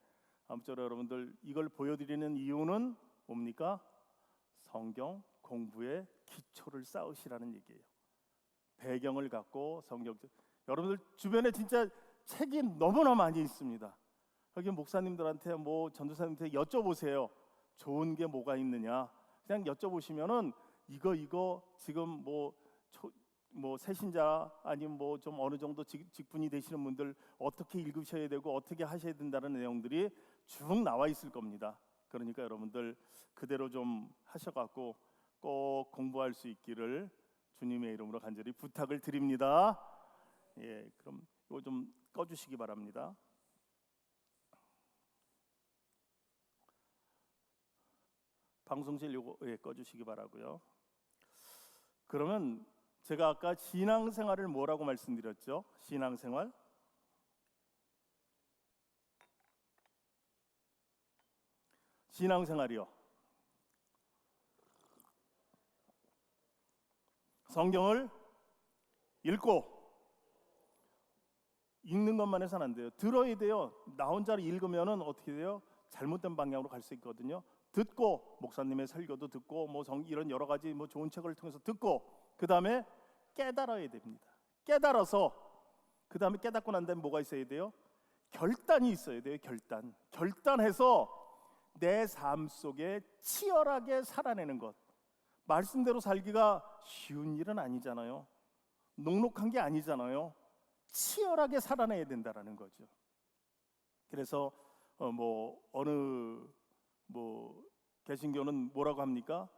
아무쪼록 여러분들 이걸 보여드리는 이유는 뭡니까? 성경 공부의 기초를 쌓으시라는 얘기예요. 배경을 갖고 성경, 여러분들 주변에 진짜 책이 너무나 많이 있습니다. 여기 목사님들한테 뭐 전도사님한테 여쭤보세요. 좋은 게 뭐가 있느냐. 그냥 여쭤보시면은 이거 지금 뭐 새신자 아니면 뭐 좀 어느 정도 직분이 되시는 분들 어떻게 읽으셔야 되고 어떻게 하셔야 된다는 내용들이 쭉 나와 있을 겁니다. 그러니까 여러분들 그대로 좀 하셔갖고 꼭 공부할 수 있기를 주님의 이름으로 간절히 부탁을 드립니다. 예, 그럼 이거 좀 꺼주시기 바랍니다. 방송실 요거 꺼주시기 바라고요. 그러면 제가 아까 신앙생활을 뭐라고 말씀드렸죠? 신앙생활이요. 성경을 읽는 것만 해서는 안 돼요. 들어야 돼요. 나 혼자 읽으면은 어떻게 돼요? 잘못된 방향으로 갈 수 있거든요. 듣고 목사님의 설교도 듣고 뭐 이런 여러 가지 뭐 좋은 책을 통해서 듣고 그 다음에 깨달아야 됩니다. 깨달아서 그 다음에 깨닫고 난 다음에 뭐가 있어야 돼요? 결단이 있어야 돼요. 결단해서 내 삶 속에 치열하게 살아내는 것. 말씀대로 살기가 쉬운 일은 아니잖아요. 녹록한 게 아니잖아요. 치열하게 살아내야 된다라는 거죠. 그래서 어느 개신교는 뭐라고 합니까?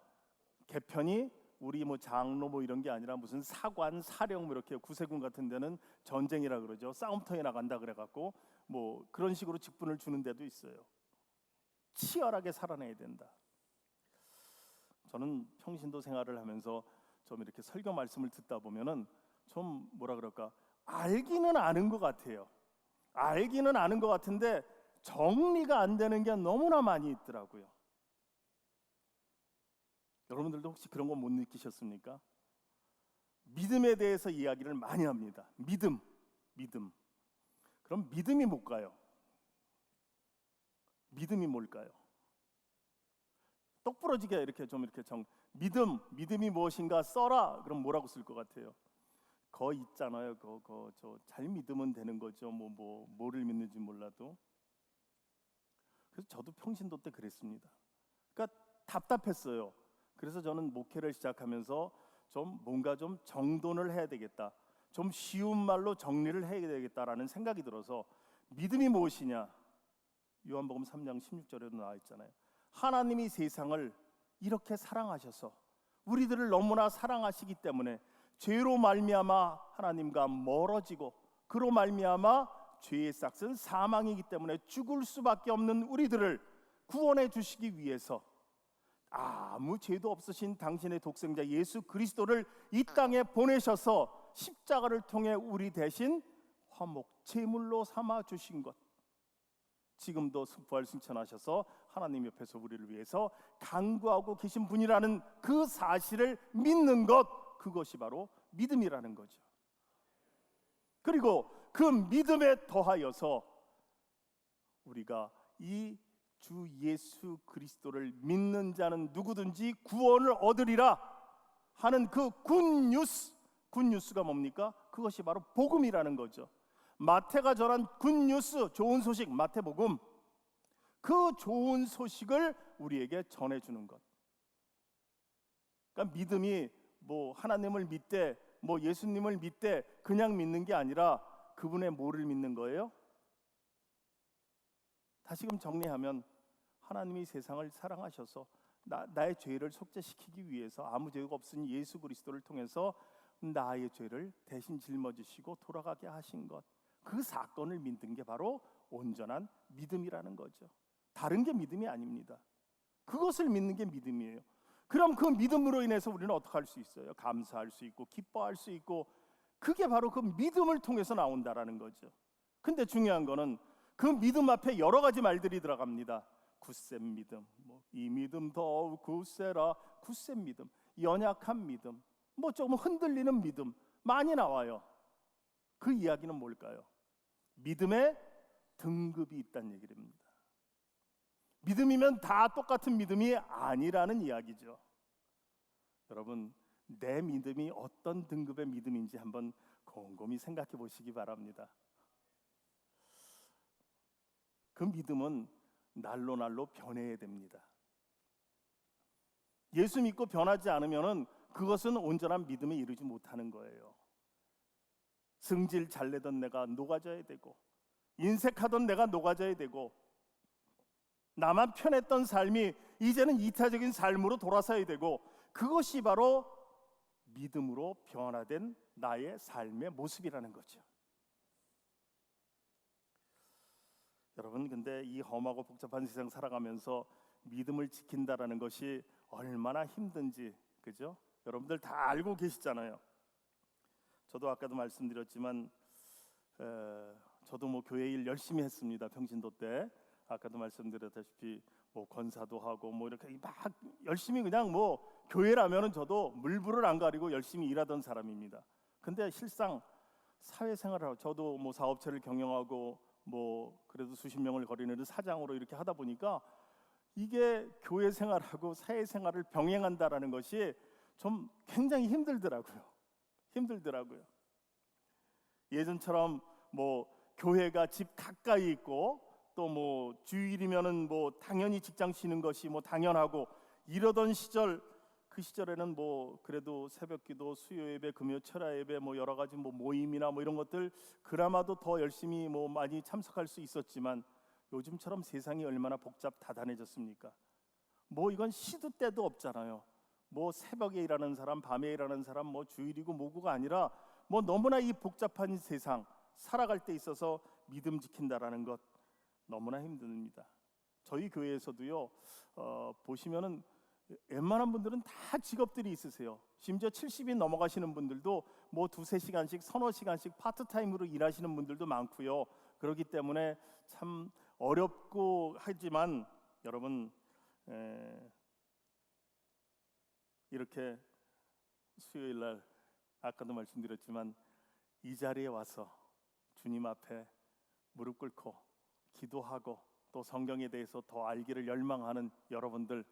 개편이 우리 뭐 장로 뭐 이런 게 아니라 무슨 사관, 사령 뭐 이렇게 구세군 같은 데는 전쟁이라 그러죠. 싸움터에 나간다 그래갖고 뭐 그런 식으로 직분을 주는 데도 있어요. 치열하게 살아내야 된다. 저는 평신도 생활을 하면서 좀 이렇게 설교 말씀을 듣다 보면은 좀 알기는 아는 것 같아요. 알기는 아는 것 같은데 정리가 안 되는 게 너무나 많이 있더라고요. 여러분들도 혹시 그런 거 못 느끼셨습니까? 믿음에 대해서 이야기를 많이 합니다. 믿음. 그럼 믿음이 뭘까요? 믿음이 뭘까요? 똑부러지게 이렇게 믿음이 무엇인가 써라. 그럼 뭐라고 쓸 것 같아요? 거 있잖아요. 저 잘 믿으면 되는 거죠. 뭐를 믿는지 몰라도. 그래서 저도 평신도 때 그랬습니다. 그러니까 답답했어요. 그래서 저는 목회를 시작하면서 뭔가 좀 정돈을 해야 되겠다. 좀 쉬운 말로 정리를 해야 되겠다라는 생각이 들어서 믿음이 무엇이냐? 요한복음 3장 16절에도 나와 있잖아요. 하나님이 세상을 이렇게 사랑하셔서 우리들을 너무나 사랑하시기 때문에 죄로 말미암아 하나님과 멀어지고 그로 말미암아 죄의 싹은 사망이기 때문에 죽을 수밖에 없는 우리들을 구원해 주시기 위해서 아무 죄도 없으신 당신의 독생자 예수 그리스도를 이 땅에 보내셔서 십자가를 통해 우리 대신 화목 제물로 삼아 주신 것, 지금도 부활 승천하셔서 하나님 옆에서 우리를 위해서 간구하고 계신 분이라는 그 사실을 믿는 것, 그것이 바로 믿음이라는 거죠. 그리고 그 믿음에 더하여서 우리가 이 주 예수 그리스도를 믿는 자는 누구든지 구원을 얻으리라 하는 그 굿뉴스가 뭡니까? 그것이 바로 복음이라는 거죠. 마태가 전한 굿뉴스, 좋은 소식, 마태복음, 그 좋은 소식을 우리에게 전해주는 것. 그러니까 믿음이 하나님을 믿되 예수님을 믿되 그냥 믿는 게 아니라 그분의 뭐를 믿는 거예요? 다시금 정리하면 하나님이 세상을 사랑하셔서 나의 죄를 속죄시키기 위해서 아무 죄가 없으니 예수 그리스도를 통해서 나의 죄를 대신 짊어지시고 돌아가게 하신 것, 그 사건을 믿는 게 바로 온전한 믿음이라는 거죠. 다른 게 믿음이 아닙니다. 그것을 믿는 게 믿음이에요. 그럼 그 믿음으로 인해서 우리는 어떻게 할 수 있어요? 감사할 수 있고 기뻐할 수 있고, 그게 바로 그 믿음을 통해서 나온다라는 거죠. 근데 중요한 거는 그 믿음 앞에 여러 가지 말들이 들어갑니다. 굳센 믿음, 이 믿음 더욱 굳세라, 굳센 믿음, 연약한 믿음, 조금 흔들리는 믿음 많이 나와요. 그 이야기는 뭘까요? 믿음의 등급이 있다는 얘기입니다. 믿음이면 다 똑같은 믿음이 아니라는 이야기죠. 여러분, 내 믿음이 어떤 등급의 믿음인지 한번 곰곰이 생각해 보시기 바랍니다. 그 믿음은 날로 날로 변해야 됩니다. 예수 믿고 변하지 않으면 그것은 온전한 믿음에 이르지 못하는 거예요. 승질 잘 내던 내가 녹아져야 되고, 인색하던 내가 녹아져야 되고, 나만 편했던 삶이 이제는 이타적인 삶으로 돌아서야 되고, 그것이 바로 믿음으로 변화된 나의 삶의 모습이라는 거죠. 여러분, 근데 이 험하고 복잡한 세상 살아가면서 믿음을 지킨다라는 것이 얼마나 힘든지, 그죠? 여러분들 다 알고 계시잖아요. 저도 아까도 말씀드렸지만 저도 교회 일 열심히 했습니다. 평신도 때 아까도 말씀드렸다시피 권사도 하고 이렇게 막 열심히 그냥 교회라면은 저도 물불을 안 가리고 열심히 일하던 사람입니다. 근데 실상 사회생활을 하고, 저도 사업체를 경영하고 그래도 수십 명을 거리는 사장으로 이렇게 하다 보니까 이게 교회 생활하고 사회 생활을 병행한다라는 것이 좀 굉장히 힘들더라고요. 예전처럼 교회가 집 가까이 있고, 또 주일이면은 당연히 직장 쉬는 것이 당연하고 이러던 시절, 그 시절에는 그래도 새벽기도, 수요 예배, 금요 철야 예배, 여러 가지 모임이나 이런 것들 그나마도 더 열심히 많이 참석할 수 있었지만, 요즘처럼 세상이 얼마나 복잡 다단해졌습니까? 이건 시도 때도 없잖아요. 새벽에 일하는 사람, 밤에 일하는 사람, 주일이고 뭐고가 아니라 너무나 이 복잡한 세상 살아갈 때 있어서 믿음 지킨다라는 것 너무나 힘듭니다. 저희 교회에서도요, 보시면은 웬만한 분들은 다 직업들이 있으세요. 심지어 70이 넘어가시는 분들도 두세 시간씩, 서너 시간씩 파트타임으로 일하시는 분들도 많고요. 그렇기 때문에 참 어렵고 하지만, 여러분, 이렇게 수요일 날 아까도 말씀드렸지만 이 자리에 와서 주님 앞에 무릎 꿇고 기도하고 또 성경에 대해서 더 알기를 열망하는 여러분들,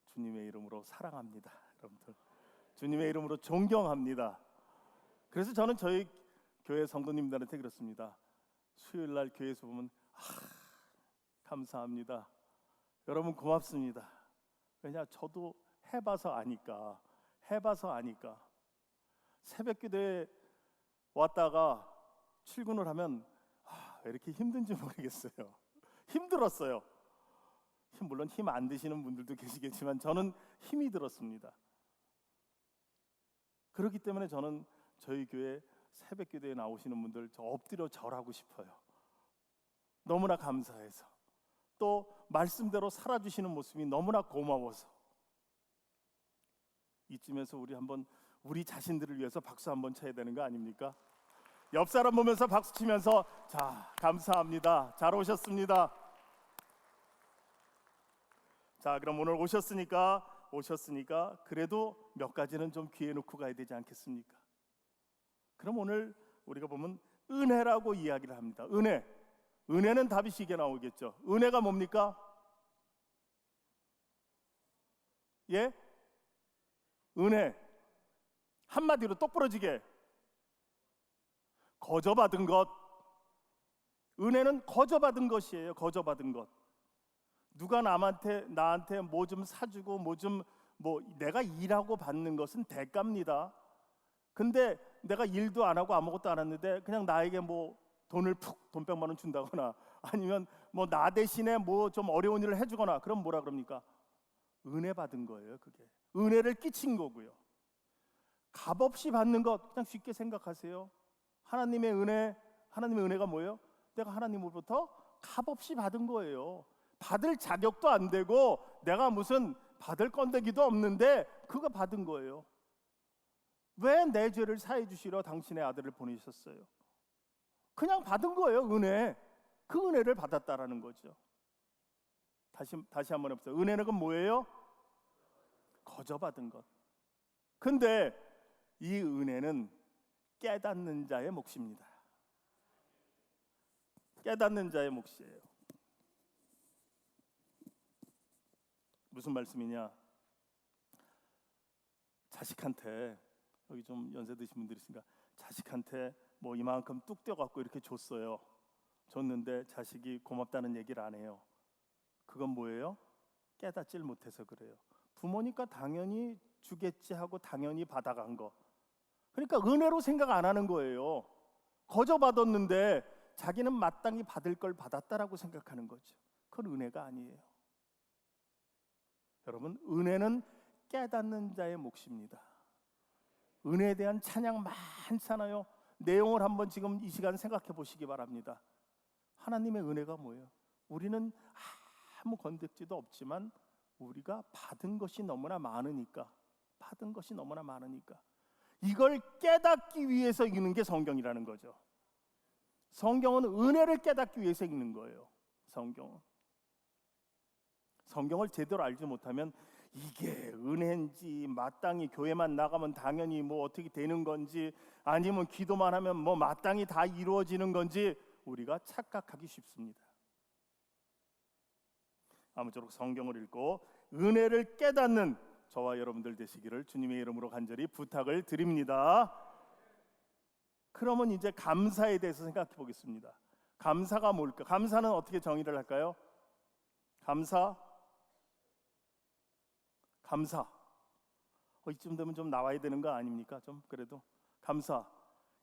주님의 이름으로 사랑합니다. 여러분들, 주님의 이름으로 존경합니다. 그래서 저는 저희 교회 성도님들한테 그렇습니다. 수요일 날 교회에서 보면 감사합니다. 여러분 고맙습니다. 왜냐, 저도 해봐서 아니까. 새벽 기도에 왔다가 출근을 하면 왜 이렇게 힘든지 모르겠어요. 힘들었어요. 물론 힘 안 드시는 분들도 계시겠지만 저는 힘이 들었습니다. 그렇기 때문에 저는 저희 교회 새벽 기도에 나오시는 분들 저 엎드려 절하고 싶어요. 너무나 감사해서, 또 말씀대로 살아주시는 모습이 너무나 고마워서. 이쯤에서 우리 자신들을 위해서 박수 한번 쳐야 되는 거 아닙니까? 옆 사람 보면서 박수 치면서, 자, 감사합니다. 잘 오셨습니다. 자, 그럼 오늘 오셨으니까 그래도 몇 가지는 좀 귀에 놓고 가야 되지 않겠습니까? 그럼 오늘 우리가 보면 은혜라고 이야기를 합니다. 은혜는 답이 쉽게 나오겠죠. 은혜가 뭡니까? 예? 은혜, 한마디로 똑부러지게 거저받은 것. 은혜는 거저받은 것이에요. 거저받은 것. 누가 나한테 뭐 좀 사주고 내가 일하고 받는 것은 대가입니다. 근데 내가 일도 안 하고 아무것도 안 했는데 그냥 나에게 돈을 돈 100만 원 준다거나, 아니면 나 대신에 좀 어려운 일을 해주거나, 그럼 뭐라 그럽니까? 은혜 받은 거예요. 그게 은혜를 끼친 거고요. 값없이 받는 것 그냥 쉽게 생각하세요. 하나님의 은혜가 뭐예요? 내가 하나님으로부터 값없이 받은 거예요. 받을 자격도 안 되고 내가 무슨 받을 건데기도 없는데 그거 받은 거예요. 왜 내 죄를 사해 주시러 당신의 아들을 보내셨어요? 그냥 받은 거예요. 은혜. 그 은혜를 받았다라는 거죠. 다시 한번 해보세요. 은혜는 뭐예요? 거저 받은 것. 근데 이 은혜는 깨닫는 자의 몫입니다. 깨닫는 자의 몫이에요. 무슨 말씀이냐? 자식한테, 여기 좀 연세 드신 분들이 있으니까, 자식한테 뭐 이만큼 뚝 떼어갖고 이렇게 줬어요. 줬는데 자식이 고맙다는 얘기를 안 해요. 그건 뭐예요? 깨닫질 못해서 그래요. 부모니까 당연히 주겠지 하고 당연히 받아간 거. 그러니까 은혜로 생각 안 하는 거예요. 거저 받았는데 자기는 마땅히 받을 걸 받았다라고 생각하는 거죠. 그건 은혜가 아니에요. 여러분, 은혜는 깨닫는 자의 몫입니다. 은혜에 대한 찬양 많잖아요. 내용을 한번 지금 이 시간 생각해 보시기 바랍니다. 하나님의 은혜가 뭐예요? 우리는 아무 건덕지도 없지만 우리가 받은 것이 너무나 많으니까, 이걸 깨닫기 위해서 읽는 게 성경이라는 거죠. 성경은 은혜를 깨닫기 위해서 읽는 거예요. 성경을 제대로 알지 못하면 이게 은혜인지, 마땅히 교회만 나가면 당연히 뭐 어떻게 되는 건지, 아니면 기도만 하면 뭐 마땅히 다 이루어지는 건지 우리가 착각하기 쉽습니다. 아무쪼록 성경을 읽고 은혜를 깨닫는 저와 여러분들 되시기를 주님의 이름으로 간절히 부탁을 드립니다. 그러면 이제 감사에 대해서 생각해 보겠습니다. 감사가 뭘까? 감사는 어떻게 정의를 할까요? 감사. 이쯤 되면 좀 나와야 되는 거 아닙니까? 좀 그래도 감사.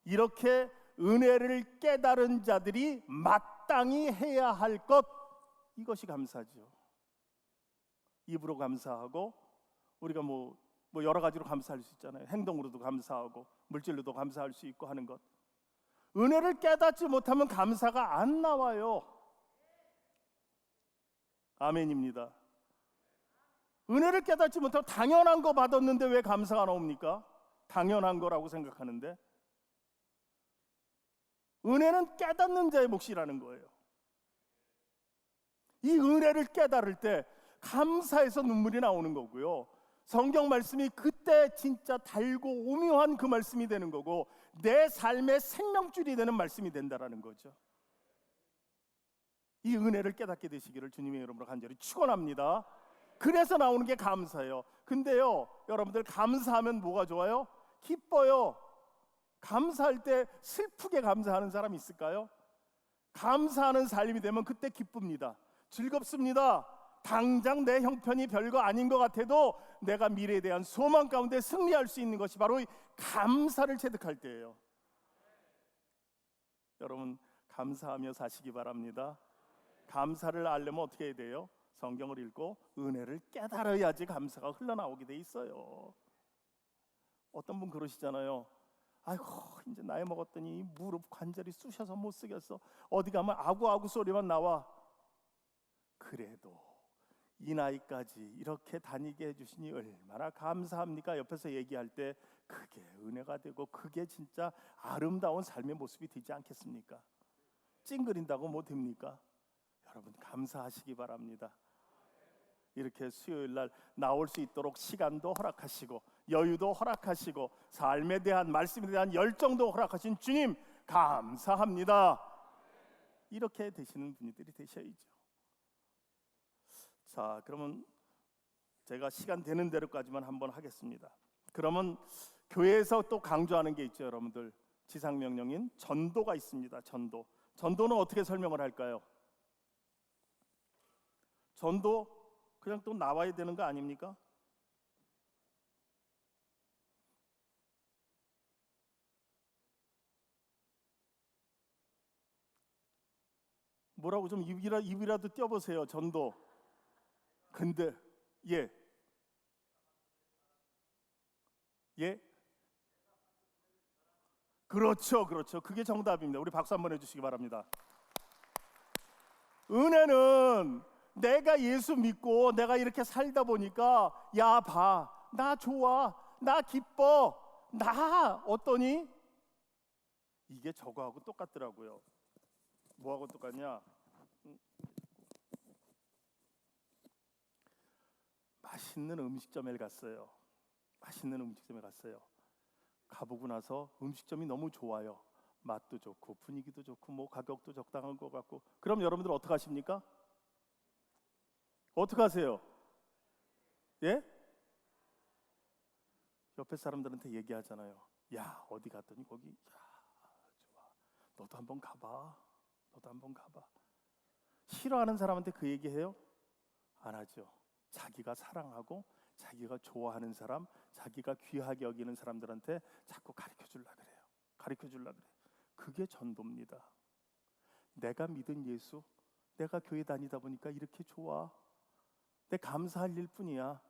이렇게 은혜를 깨달은 자들이 마땅히 해야 할 것, 이것이 감사죠. 입으로 감사하고, 우리가 뭐 여러 가지로 감사할 수 있잖아요. 행동으로도 감사하고 물질로도 감사할 수 있고 하는 것. 은혜를 깨닫지 못하면 감사가 안 나와요. 아멘입니다. 은혜를 깨닫지 못하고 당연한 거 받았는데 왜 감사가 나옵니까? 당연한 거라고 생각하는데. 은혜는 깨닫는 자의 몫이라는 거예요. 이 은혜를 깨달을 때 감사해서 눈물이 나오는 거고요. 성경 말씀이 그때 진짜 달고 오묘한 그 말씀이 되는 거고, 내 삶의 생명줄이 되는 말씀이 된다라는 거죠. 이 은혜를 깨닫게 되시기를 주님의 이름으로 간절히 축원합니다. 그래서 나오는 게 감사예요. 근데요, 여러분들 감사하면 뭐가 좋아요? 기뻐요. 감사할 때 슬프게 감사하는 사람 있을까요? 감사하는 삶이 되면 그때 기쁩니다. 즐겁습니다. 당장 내 형편이 별거 아닌 것 같아도 내가 미래에 대한 소망 가운데 승리할 수 있는 것이 바로 감사를 체득할 때예요. 여러분, 감사하며 사시기 바랍니다. 감사를 알려면 어떻게 해야 돼요? 성경을 읽고 은혜를 깨달아야지 감사가 흘러나오게 돼 있어요. 어떤 분 그러시잖아요. 아이고, 이제 나이 먹었더니 무릎 관절이 쑤셔서 못 쓰겠어. 어디 가면 아구아구 소리만 나와. 그래도 이 나이까지 이렇게 다니게 해주시니 얼마나 감사합니까? 옆에서 얘기할 때 그게 은혜가 되고 그게 진짜 아름다운 삶의 모습이 되지 않겠습니까? 찡그린다고 뭐 됩니까? 여러분, 감사하시기 바랍니다. 이렇게 수요일 날 나올 수 있도록 시간도 허락하시고 여유도 허락하시고 삶에 대한 말씀에 대한 열정도 허락하신 주님 감사합니다. 이렇게 되시는 분들이 되셔야죠. 자, 그러면 제가 시간 되는 대로까지만 한번 하겠습니다. 그러면 교회에서 또 강조하는 게 있죠, 여러분들. 지상명령인 전도가 있습니다. 전도는 어떻게 설명을 할까요? 전도 그냥 또 나와야 되는 거 아닙니까? 뭐라고 좀 입이라도 떼어보세요. 전도. 근데 예. 그렇죠, 그렇죠. 그게 정답입니다. 우리 박수 한번 해주시기 바랍니다. 은혜는 내가 예수 믿고 내가 이렇게 살다 보니까 야 봐, 나 좋아, 나 기뻐, 나 어떠니? 이게 저거하고 똑같더라고요. 뭐하고 똑같냐? 맛있는 음식점에 갔어요. 맛있는 음식점에 갔어요. 가보고 나서 음식점이 너무 좋아요. 맛도 좋고 분위기도 좋고 뭐 가격도 적당한 것 같고. 그럼 여러분들 어떻게 하십니까? 어떻게 하세요? 예? 옆에 사람들한테 얘기하잖아요. 야, 어디 갔더니 거기 야, 좋아. 너도 한번 가봐. 너도 한번 가봐. 싫어하는 사람한테 그 얘기해요? 안 하죠. 자기가 사랑하고 자기가 좋아하는 사람, 자기가 귀하게 여기는 사람들한테 자꾸 가르쳐 주려고 그래요. 가르쳐 주려고 그래요. 그게 전도입니다. 내가 믿은 예수, 내가 교회 다니다 보니까 이렇게 좋아. 내 감사할 일 뿐이야.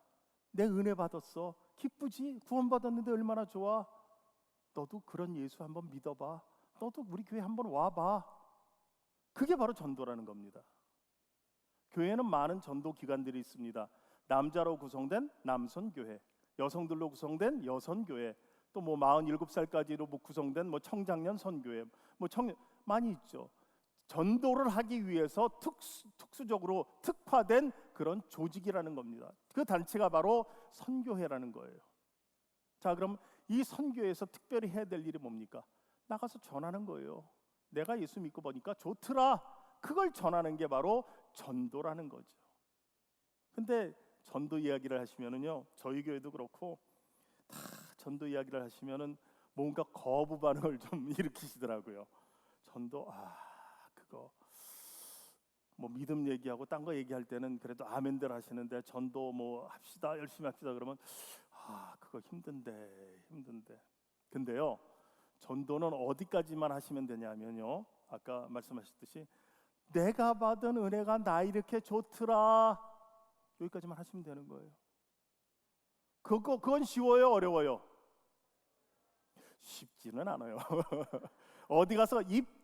내 은혜 받았어. 기쁘지? 구원받았는데 얼마나 좋아. 너도 그런 예수 한번 믿어봐. 너도 우리 교회 한번 와봐. 그게 바로 전도라는 겁니다. 교회는 많은 전도 기관들이 있습니다. 남자로 구성된 남선교회, 여성들로 구성된 여선교회, 또 뭐 47살까지로 구성된 뭐 청장년 선교회, 뭐 많이 있죠. 전도를 하기 위해서 특수적으로 특화된 그런 조직이라는 겁니다. 그 단체가 바로 선교회라는 거예요. 자, 그럼 이 선교회에서 특별히 해야 될 일이 뭡니까? 나가서 전하는 거예요. 내가 예수 믿고 보니까 좋더라. 그걸 전하는 게 바로 전도라는 거죠. 근데 전도 이야기를 하시면은요, 저희 교회도 그렇고 다 전도 이야기를 하시면은 뭔가 거부 반응을 좀 일으키시더라고요. 전도 그거 뭐 믿음 얘기하고 딴 거 얘기할 때는 그래도 아멘들 하시는데 전도 뭐 합시다, 열심히 합시다 그러면 그거 힘든데. 근데요, 전도는 어디까지만 하시면 되냐면요, 아까 말씀하셨듯이 내가 받은 은혜가 나 이렇게 좋더라, 여기까지만 하시면 되는 거예요. 그건 쉬워요, 어려워요? 쉽지는 않아요. 어디 가서 입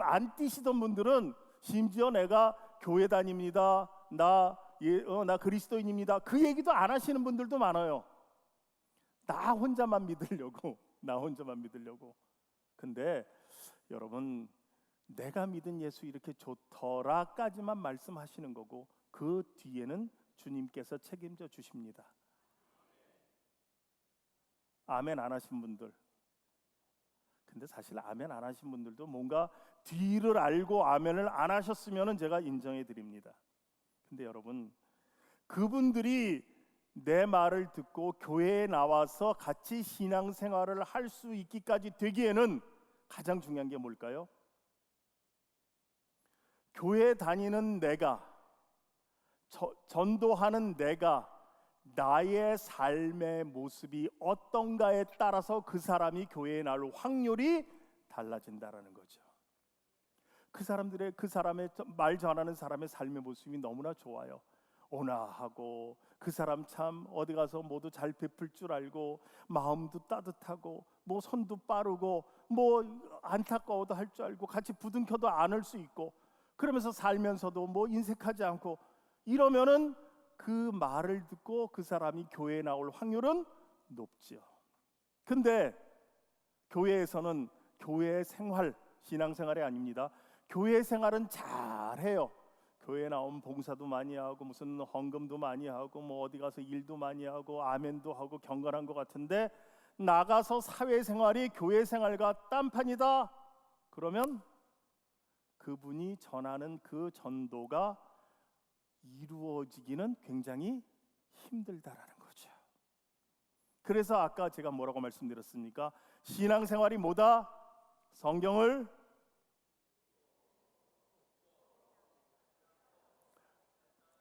안 띄시던 분들은 심지어 내가 교회 다닙니다, 나 그리스도인입니다, 그 얘기도 안 하시는 분들도 많아요. 나 혼자만 믿으려고. 근데 여러분, 내가 믿은 예수 이렇게 좋더라까지만 말씀하시는 거고 그 뒤에는 주님께서 책임져 주십니다. 아멘 안 하신 분들, 근데 사실 아멘 안 하신 분들도 뭔가 뒤를 알고 아멘을 안 하셨으면 제가 인정해 드립니다. 근데 여러분, 그분들이 내 말을 듣고 교회에 나와서 같이 신앙생활을 할 수 있기까지 되기에는 가장 중요한 게 뭘까요? 교회 다니는 내가, 전도하는 내가 나의 삶의 모습이 어떤가에 따라서 그 사람이 교회에 나올 확률이 달라진다라는 거죠. 그 사람의 말 전하는 사람의 삶의 모습이 너무나 좋아요. 온화하고 그 사람 참 어디 가서 모두 잘 베풀 줄 알고 마음도 따뜻하고 뭐 손도 빠르고 뭐 안타까워도 할 줄 알고 같이 부둥켜도 안을 수 있고 그러면서 살면서도 뭐 인색하지 않고 이러면은 그 말을 듣고 그 사람이 교회에 나올 확률은 높죠. 근데 교회에서는 교회 생활, 신앙생활이 아닙니다. 교회 생활은 잘해요. 교회 나오면 봉사도 많이 하고 무슨 헌금도 많이 하고 뭐 어디 가서 일도 많이 하고 아멘도 하고 경건한 것 같은데 나가서 사회생활이 교회 생활과 딴판이다. 그러면 그분이 전하는 그 전도가 이루어지기는 굉장히 힘들다라는 거죠. 그래서 아까 제가 뭐라고 말씀드렸습니까? 신앙생활이 뭐다? 성경을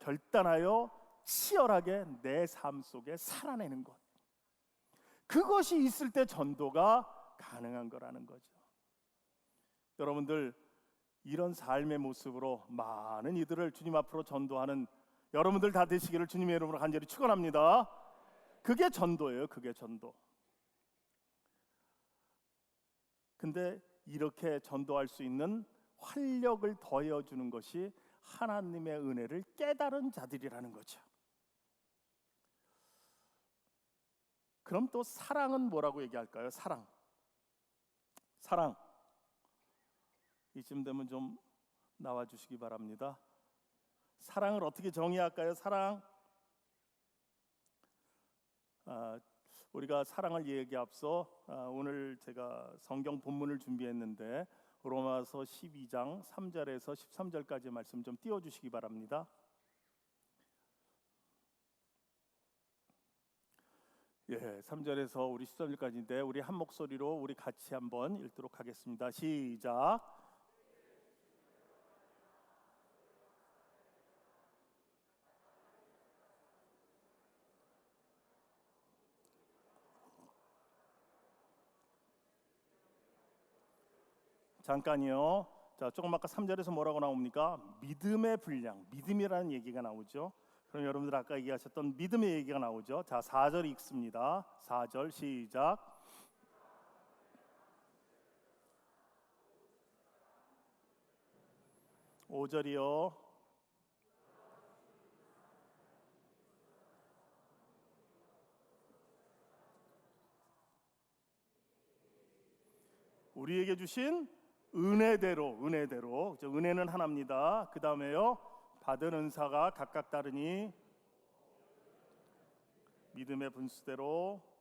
결단하여 치열하게 내 삶 속에 살아내는 것, 그것이 있을 때 전도가 가능한 거라는 거죠. 여러분들, 이런 삶의 모습으로 많은 이들을 주님 앞으로 전도하는 여러분들 다 되시기를 주님의 이름으로 간절히 축원합니다. 그게 전도예요. 그게 전도. 근데 이렇게 전도할 수 있는 활력을 더해주는 것이 하나님의 은혜를 깨달은 자들이라는 거죠. 그럼 또 사랑은 뭐라고 얘기할까요? 사랑. 이쯤 되면 좀 나와주시기 바랍니다. 사랑을 어떻게 정의할까요? 사랑. 우리가 사랑을 얘기에 앞서 오늘 제가 성경 본문을 준비했는데 로마서 12장 3절에서 13절까지 말씀 좀 띄워주시기 바랍니다. 예, 3절에서 우리 13절까지인데 우리 한 목소리로 우리 같이 한번 읽도록 하겠습니다. 시작. 잠깐이요. 자, 조금 아까 3절에서 뭐라고 나옵니까? 믿음의 분량, 믿음이라는 얘기가 나오죠. 그럼 여러분들 아까 얘기하셨던 믿음의 얘기가 나오죠. 자, 4절 읽습니다. 4절 시작. (5절이요) 우리에게 주신 은혜대로 은혜는 하나입니다. 그 다음에요, 받은 은사가 각각 다르니 믿음의 분수대로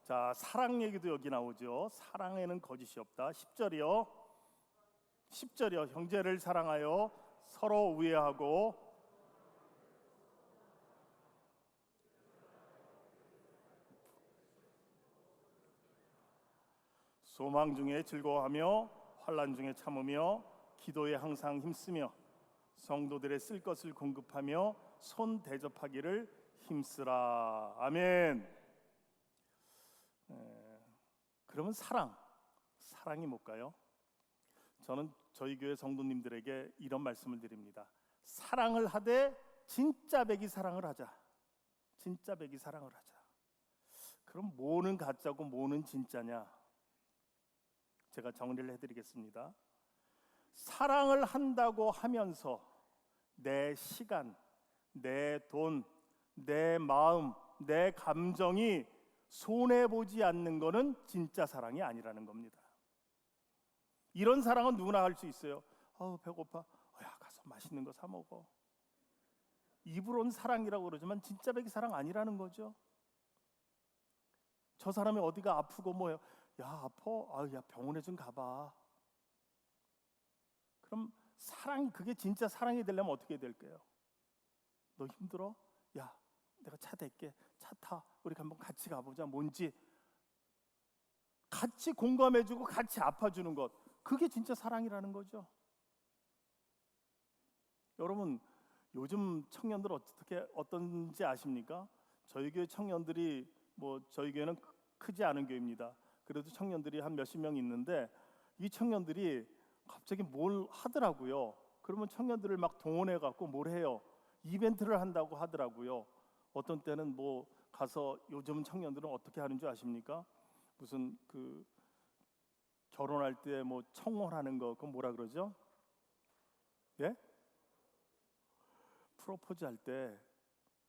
자, 사랑 얘기도 여기 나오죠. 사랑에는 거짓이 없다. 10절이요. 형제를 사랑하여 서로 우애하고 소망 중에 즐거워하며 환난 중에 참으며 기도에 항상 힘쓰며 성도들의 쓸 것을 공급하며 손 대접하기를 힘쓰라. 아멘. 그러면 사랑이 뭘까요? 저는 저희 교회 성도님들에게 이런 말씀을 드립니다. 사랑을 하되 진짜 배기 사랑을 하자. 그럼 뭐는 가짜고 뭐는 진짜냐? 제가 정리를 해드리겠습니다. 사랑을 한다고 하면서 내 시간, 내 돈, 내 마음, 내 감정이 손해보지 않는 것은 진짜 사랑이 아니라는 겁니다. 이런 사랑은 누구나 할 수 있어요. 배고파. 야, 가서 맛있는 거 사 먹어. 입으로는 사랑이라고 그러지만 진짜 배기 사랑 아니라는 거죠. 저 사람이 어디가 아프고 뭐예요. 야, 아파? 야, 병원에 좀 가봐. 그럼 사랑이, 그게 진짜 사랑이 되려면 어떻게 될까요? 너 힘들어? 야, 내가 차 댈게. 차 타. 우리 한번 같이 가보자. 뭔지 같이 공감해주고 같이 아파주는 것, 그게 진짜 사랑이라는 거죠. 여러분, 요즘 청년들 어떤지 아십니까? 저희 교회 청년들이 저희 교회는 크지 않은 교회입니다. 그래도 청년들이 한 몇십 명 있는데 이 청년들이 갑자기 뭘 하더라고요. 그러면 청년들을 막 동원해 갖고 뭘 해요? 이벤트를 한다고 하더라고요. 어떤 때는 가서, 요즘 청년들은 어떻게 하는 줄 아십니까? 무슨 결혼할 때 청혼하는 거, 그건 뭐라 그러죠? 예? 프로포즈 할 때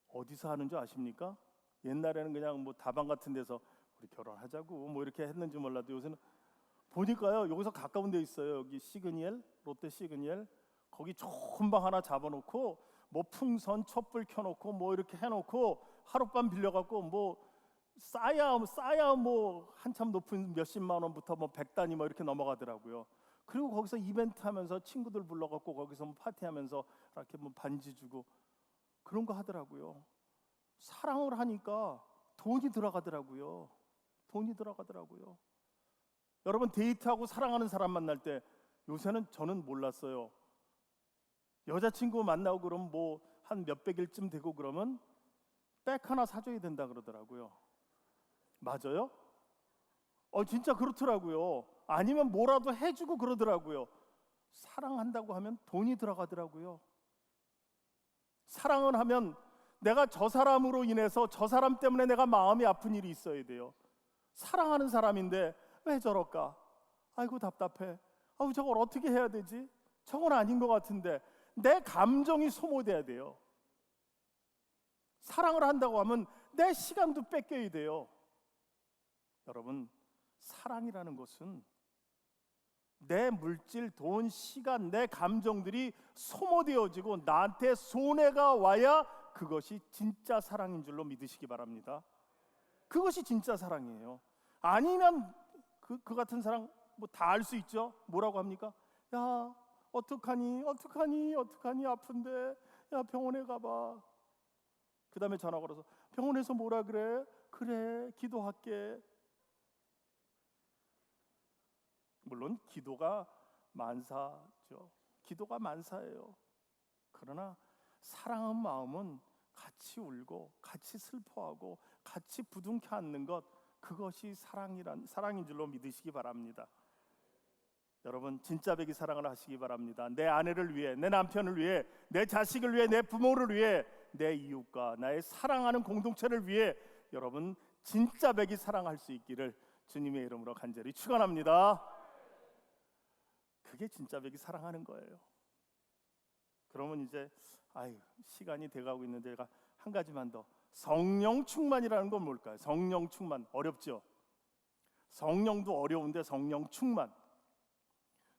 어디서 하는 줄 아십니까? 옛날에는 그냥 다방 같은 데서 우리 결혼하자고 이렇게 했는지 몰라도 요새는 보니까요, 여기서 가까운 데 있어요. 여기 시그니엘, 롯데 시그니엘, 거기 좋은 방 하나 잡아놓고 풍선 촛불 켜놓고 이렇게 해놓고 하룻밤 빌려갖고 싸야 한참 높은 몇십만 원부터 100단위 이렇게 넘어가더라고요. 그리고 거기서 이벤트 하면서 친구들 불러갖고 거기서 파티하면서 이렇게 반지 주고 그런 거 하더라고요. 사랑을 하니까 돈이 들어가더라고요. 여러분, 데이트하고 사랑하는 사람 만날 때, 요새는 저는 몰랐어요. 여자친구 만나고 그러면 한 몇백일쯤 되고 그러면 백 하나 사줘야 된다 그러더라고요. 맞아요? 진짜 그렇더라고요. 아니면 뭐라도 해주고 그러더라고요. 사랑한다고 하면 돈이 들어가더라고요. 사랑을 하면 내가 저 사람으로 인해서 저 사람 때문에 내가 마음이 아픈 일이 있어야 돼요. 사랑하는 사람인데 왜 저럴까? 아이고 답답해. 저걸 어떻게 해야 되지? 저건 아닌 것 같은데. 내 감정이 소모돼야 돼요. 사랑을 한다고 하면 내 시간도 뺏겨야 돼요. 여러분, 사랑이라는 것은 내 물질, 돈, 시간, 내 감정들이 소모되어지고 나한테 손해가 와야 그것이 진짜 사랑인 줄로 믿으시기 바랍니다. 그것이 진짜 사랑이에요. 아니면 그 같은 사랑 뭐 다 알 수 있죠. 뭐라고 합니까? 야, 어떡하니 아픈데, 야 병원에 가봐. 그 다음에 전화 걸어서 병원에서 뭐라 그래? 그래, 기도할게. 물론 기도가 만사죠. 기도가 만사예요. 그러나 사랑한 마음은 같이 울고 같이 슬퍼하고 같이 부둥켜 안는 것, 그것이 사랑인 줄로 믿으시기 바랍니다. 여러분, 진짜 배기 사랑을 하시기 바랍니다. 내 아내를 위해, 내 남편을 위해, 내 자식을 위해, 내 부모를 위해, 내 이웃과 나의 사랑하는 공동체를 위해 여러분 진짜 배기 사랑할 수 있기를 주님의 이름으로 간절히 축원합니다. 그게 진짜 배기 사랑하는 거예요. 그러면 이제 시간이 돼가고 있는데 제가 한 가지만 더. 성령 충만이라는 건 뭘까요? 성령 충만 어렵죠? 성령도 어려운데 성령 충만.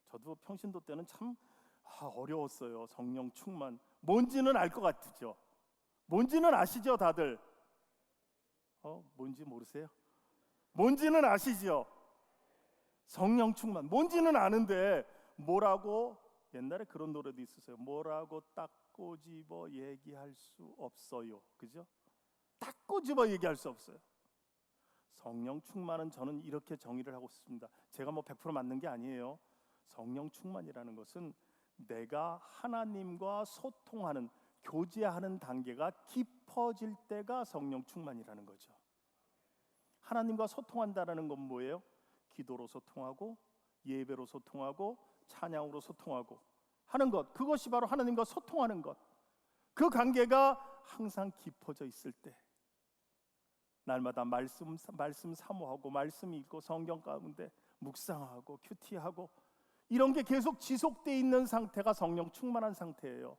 저도 평신도 때는 참 어려웠어요. 성령 충만 뭔지는 알 것 같죠? 뭔지는 아시죠 다들? 뭔지 모르세요? 뭔지는 아시죠? 성령 충만 뭔지는 아는데 뭐라고, 옛날에 그런 노래도 있었어요. 뭐라고 딱 꼬집어 얘기할 수 없어요. 그죠? 딱 꼬집어 얘기할 수 없어요. 성령 충만은 저는 이렇게 정의를 하고 싶습니다. 제가 뭐 100% 맞는 게 아니에요. 성령 충만이라는 것은 내가 하나님과 소통하는, 교제하는 단계가 깊어질 때가 성령 충만이라는 거죠. 하나님과 소통한다는 건 뭐예요? 기도로 소통하고 예배로 소통하고 찬양으로 소통하고 하는 것, 그것이 바로 하나님과 소통하는 것. 그 관계가 항상 깊어져 있을 때, 날마다 말씀 사모하고 말씀 읽고 성경 가운데 묵상하고 큐티하고 이런 게 계속 지속되어 있는 상태가 성령 충만한 상태예요.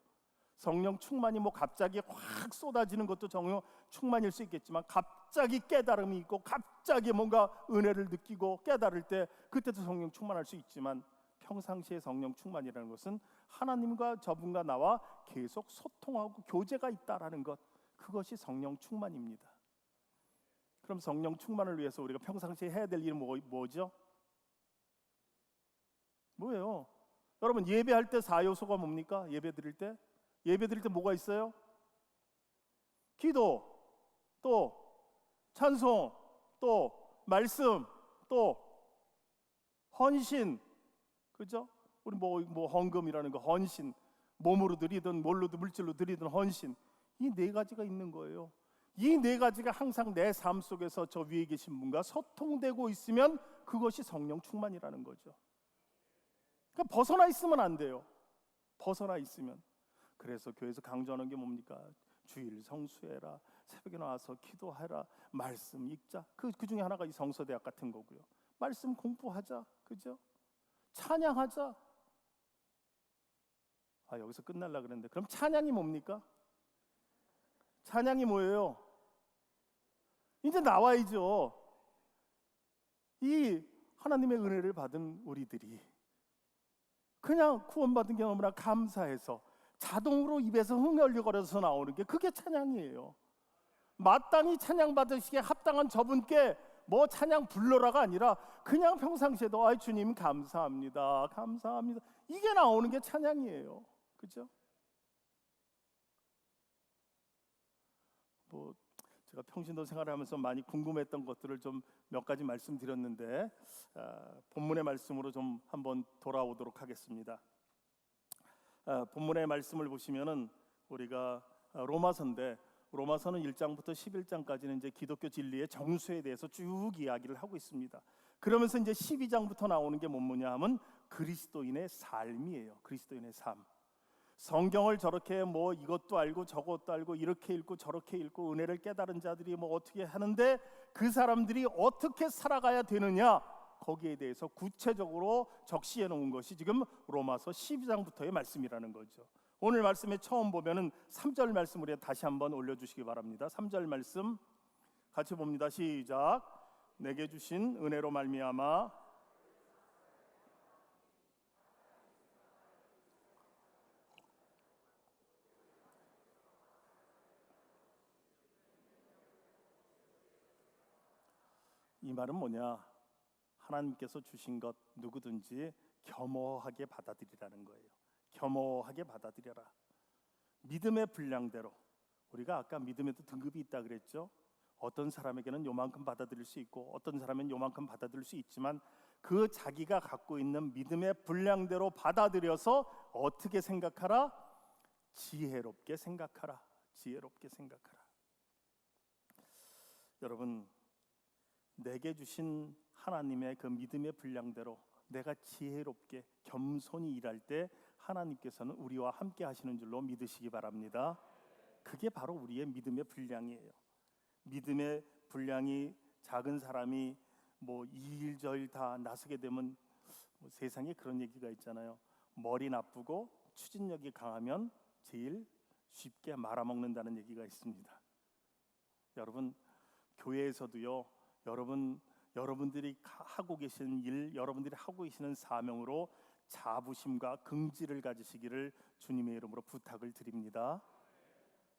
성령 충만이 뭐 갑자기 확 쏟아지는 것도 성령 충만일 수 있겠지만, 갑자기 깨달음이 있고 갑자기 뭔가 은혜를 느끼고 깨달을 때 그때도 성령 충만할 수 있지만, 평상시에 성령 충만이라는 것은 하나님과 저분과 나와 계속 소통하고 교제가 있다라는 것, 그것이 성령 충만입니다. 그럼 성령 충만을 위해서 우리가 평상시에 해야 될 일은 뭐죠? 뭐예요? 여러분, 예배할 때 4요소가 뭡니까? 예배 드릴 때 뭐가 있어요? 기도, 또 찬송, 또 말씀, 또 헌신, 그죠? 우리 뭐 헌금이라는 거, 헌신, 몸으로 드리든 뭘로든 물질로 드리든 헌신, 이 네 가지가 있는 거예요. 이 네 가지가 항상 내 삶 속에서 저 위에 계신 분과 소통되고 있으면 그것이 성령 충만이라는 거죠. 그러니까 벗어나 있으면 안 돼요. 벗어나 있으면. 그래서 교회에서 강조하는 게 뭡니까? 주일 성수해라, 새벽에 나와서 기도해라, 말씀 읽자. 그 중에 하나가 이 성서대학 같은 거고요. 말씀 공부하자, 그죠? 찬양하자. 여기서 끝날라 그랬는데, 그럼 찬양이 뭡니까? 찬양이 뭐예요? 이제 나와야죠. 이 하나님의 은혜를 받은 우리들이 그냥 구원받은 게 너무나 감사해서 자동으로 입에서 흥얼거려서 나오는 게, 그게 찬양이에요. 마땅히 찬양 받으시기에 합당한 저분께 뭐 찬양 불러라가 아니라 그냥 평상시에도 주님 감사합니다, 감사합니다, 이게 나오는 게 찬양이에요. 그죠? 뭐 제가 평신도 생활하면서 많이 궁금했던 것들을 좀 몇 가지 말씀드렸는데, 본문의 말씀으로 좀 한번 돌아오도록 하겠습니다. 본문의 말씀을 보시면은 우리가 로마서인데, 로마서는 1장부터 11장까지는 이제 기독교 진리의 정수에 대해서 쭉 이야기를 하고 있습니다. 그러면서 이제 12장부터 나오는 게 뭐냐 하면 그리스도인의 삶이에요. 그리스도인의 삶. 성경을 저렇게 뭐 이것도 알고 저것도 알고 이렇게 읽고 저렇게 읽고 은혜를 깨달은 자들이 뭐 어떻게 하는데 그 사람들이 어떻게 살아가야 되느냐, 거기에 대해서 구체적으로 적시해 놓은 것이 지금 로마서 12장부터의 말씀이라는 거죠. 오늘 말씀에 처음 보면은 3절 말씀을 다시 한번 올려주시기 바랍니다. 3절 말씀 같이 봅니다. 시작. 내게 주신 은혜로 말미암아 이 말은 뭐냐? 하나님께서 주신 것 누구든지 겸허하게 받아들이라는 거예요. 겸허하게 받아들여라. 믿음의 분량대로. 우리가 아까 믿음에도 등급이 있다 그랬죠. 어떤 사람에게는 요만큼 받아들일 수 있고 어떤 사람은 요만큼 받아들일 수 있지만 그 자기가 갖고 있는 믿음의 분량대로 받아들여서 어떻게 생각하라? 지혜롭게 생각하라. 지혜롭게 생각하라. 여러분, 내게 주신 하나님의 그 믿음의 분량대로 내가 지혜롭게 겸손히 일할 때 하나님께서는 우리와 함께 하시는 줄로 믿으시기 바랍니다. 그게 바로 우리의 믿음의 분량이에요. 믿음의 분량이 작은 사람이 뭐 이 일 저 일 다 나서게 되면 뭐 세상에 그런 얘기가 있잖아요. 머리 나쁘고 추진력이 강하면 제일 쉽게 말아먹는다는 얘기가 있습니다. 여러분, 교회에서도요, 여러분들이 하고 계신 일, 여러분들이 하고 계시는 사명으로 자부심과 긍지를 가지시기를 주님의 이름으로 부탁을 드립니다.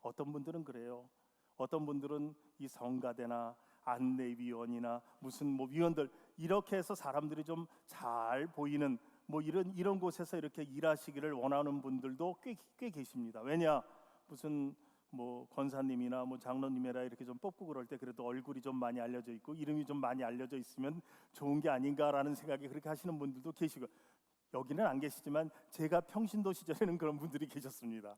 어떤 분들은 그래요. 어떤 분들은 이 성가대나 안내위원이나 무슨 뭐 위원들 이렇게 해서 사람들이 좀 잘 보이는 뭐 이런 곳에서 이렇게 일하시기를 원하는 분들도 꽤 계십니다. 왜냐? 무슨 뭐 권사님이나 뭐 장로님이라 이렇게 좀 뽑고 그럴 때 그래도 얼굴이 좀 많이 알려져 있고 이름이 좀 많이 알려져 있으면 좋은 게 아닌가라는 생각이 그렇게 하시는 분들도 계시고, 여기는 안 계시지만 제가 평신도 시절에는 그런 분들이 계셨습니다.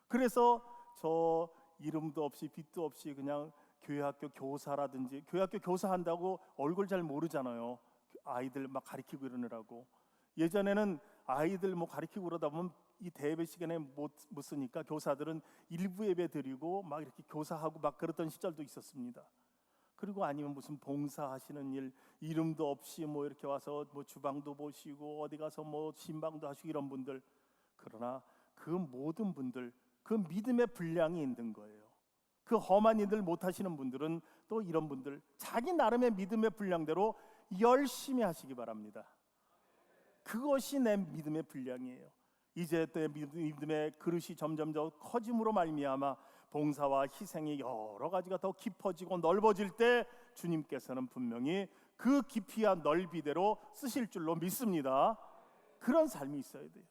그래서 저 이름도 없이 빛도 없이 그냥 교회학교 교사라든지, 교회학교 교사한다고 얼굴 잘 모르잖아요. 아이들 막 가르치고 이러느라고. 예전에는 아이들 뭐 가르치고 그러다 보면 이 대예배 시간에 못 쓰니까 교사들은 일부 예배 드리고 막 이렇게 교사하고 막 그랬던 시절도 있었습니다. 그리고 아니면 무슨 봉사하시는 일, 이름도 없이 뭐 이렇게 와서 뭐 주방도 보시고 어디 가서 뭐 신방도 하시고 이런 분들. 그러나 그 모든 분들, 그 믿음의 분량이 있는 거예요. 그 험한 일들 못 하시는 분들은 또 이런 분들 자기 나름의 믿음의 분량대로 열심히 하시기 바랍니다. 그것이 내 믿음의 분량이에요. 이제 내 믿음의 그릇이 점점 더 커짐으로 말미암아 봉사와 희생이 여러 가지가 더 깊어지고 넓어질 때 주님께서는 분명히 그 깊이와 넓이대로 쓰실 줄로 믿습니다. 그런 삶이 있어야 돼요.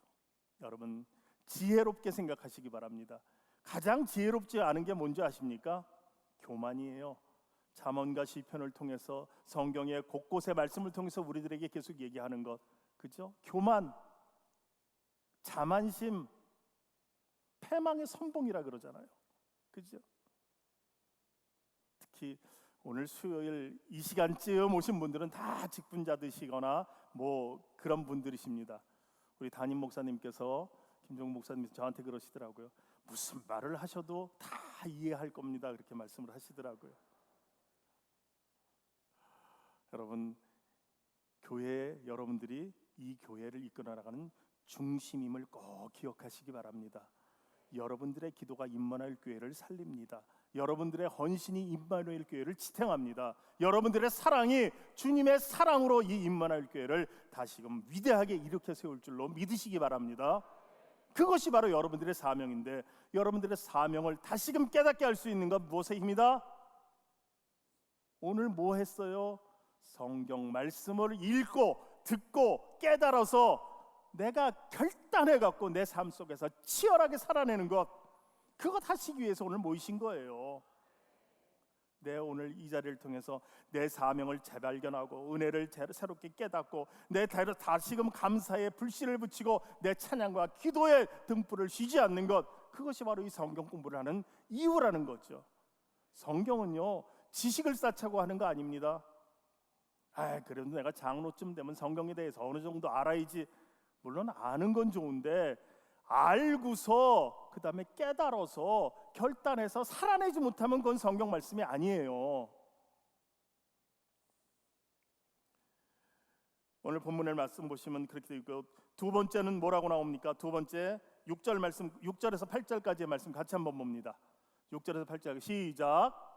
여러분, 지혜롭게 생각하시기 바랍니다. 가장 지혜롭지 않은 게 뭔지 아십니까? 교만이에요. 잠언과 시편을 통해서 성경의 곳곳의 말씀을 통해서 우리들에게 계속 얘기하는 것, 그죠? 교만, 자만심, 패망의 선봉이라 그러잖아요. 그죠? 특히 오늘 수요일 이 시간쯤 오신 분들은 다 직분자드시거나 뭐 그런 분들이십니다. 우리 담임 목사님께서, 김종국 목사님께서 저한테 그러시더라고요. 무슨 말을 하셔도 다 이해할 겁니다. 그렇게 말씀을 하시더라고요. 여러분, 교회 여러분들이 이 교회를 이끌어 나가는 중심임을 꼭 기억하시기 바랍니다. 여러분들의 기도가 임마누엘 교회를 살립니다. 여러분들의 헌신이 임마누엘 교회를 지탱합니다. 여러분들의 사랑이 주님의 사랑으로 이 임마누엘 교회를 다시금 위대하게 일으켜 세울 줄로 믿으시기 바랍니다. 그것이 바로 여러분들의 사명인데, 여러분들의 사명을 다시금 깨닫게 할 수 있는 것 무엇의 힘이다? 오늘 뭐 했어요? 성경 말씀을 읽고 듣고 깨달아서 내가 결단해갖고 내 삶 속에서 치열하게 살아내는 것, 그것 하시기 위해서 오늘 모이신 거예요. 내 오늘 이 자리를 통해서 내 사명을 재발견하고 은혜를 새롭게 깨닫고 내 다시금 감사의 불씨를 붙이고 내 찬양과 기도의 등불을 쉬지 않는 것, 그것이 바로 이 성경 공부를 하는 이유라는 거죠. 성경은요, 지식을 쌓자고 하는 거 아닙니다. 그래도 내가 장로쯤 되면 성경에 대해서 어느 정도 알아야지. 물론 아는 건 좋은데 알고서 그 다음에 깨달아서 결단해서 살아내지 못하면 그건 성경 말씀이 아니에요. 오늘 본문의 말씀 보시면 그렇게 되어 있고, 두 번째는 뭐라고 나옵니까? 두 번째 6절 말씀, 6절에서 8절까지의 말씀 같이 한번 봅니다. 6절에서 8절 시작.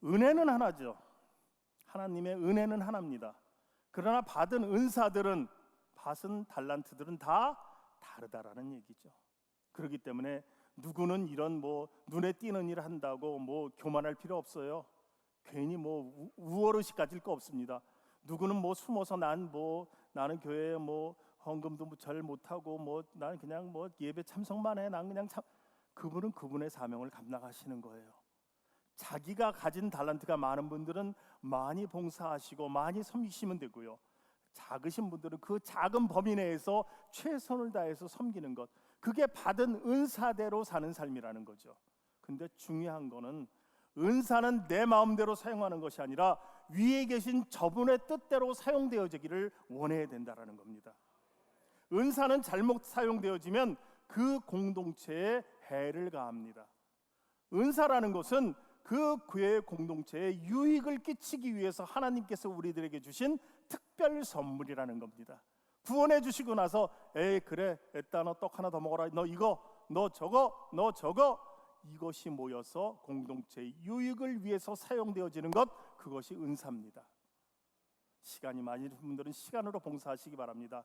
은혜는 하나죠. 하나님의 은혜는 하나입니다. 그러나 받은 은사들은, 받은 달란트들은 다 다르다라는 얘기죠. 그렇기 때문에 누구는 이런 눈에 띄는 일을 한다고 교만할 필요 없어요. 괜히 우월의식 가질 거 없습니다. 누구는 숨어서 나는 교회에 헌금도 잘 못하고 나는 그냥 예배 참석만 해. 난 그냥 그분은 그분의 사명을 감당하시는 거예요. 자기가 가진 달란트가 많은 분들은 많이 봉사하시고 많이 섬기시면 되고요. 작으신 분들은 그 작은 범위 내에서 최선을 다해서 섬기는 것, 그게 받은 은사대로 사는 삶이라는 거죠. 근데 중요한 거는 은사는 내 마음대로 사용하는 것이 아니라 위에 계신 저분의 뜻대로 사용되어지기를 원해야 된다라는 겁니다. 은사는 잘못 사용되어지면 그 공동체에 해를 가합니다. 은사라는 것은 그 교회 공동체에 유익을 끼치기 위해서 하나님께서 우리들에게 주신 특별 선물이라는 겁니다. 구원해 주시고 나서 그래, 애따 너 떡 하나 더 먹어라, 너 이거, 너 저거, 너 저거, 이것이 모여서 공동체의 유익을 위해서 사용되어지는 것, 그것이 은사입니다. 시간이 많으신 분들은 시간으로 봉사하시기 바랍니다.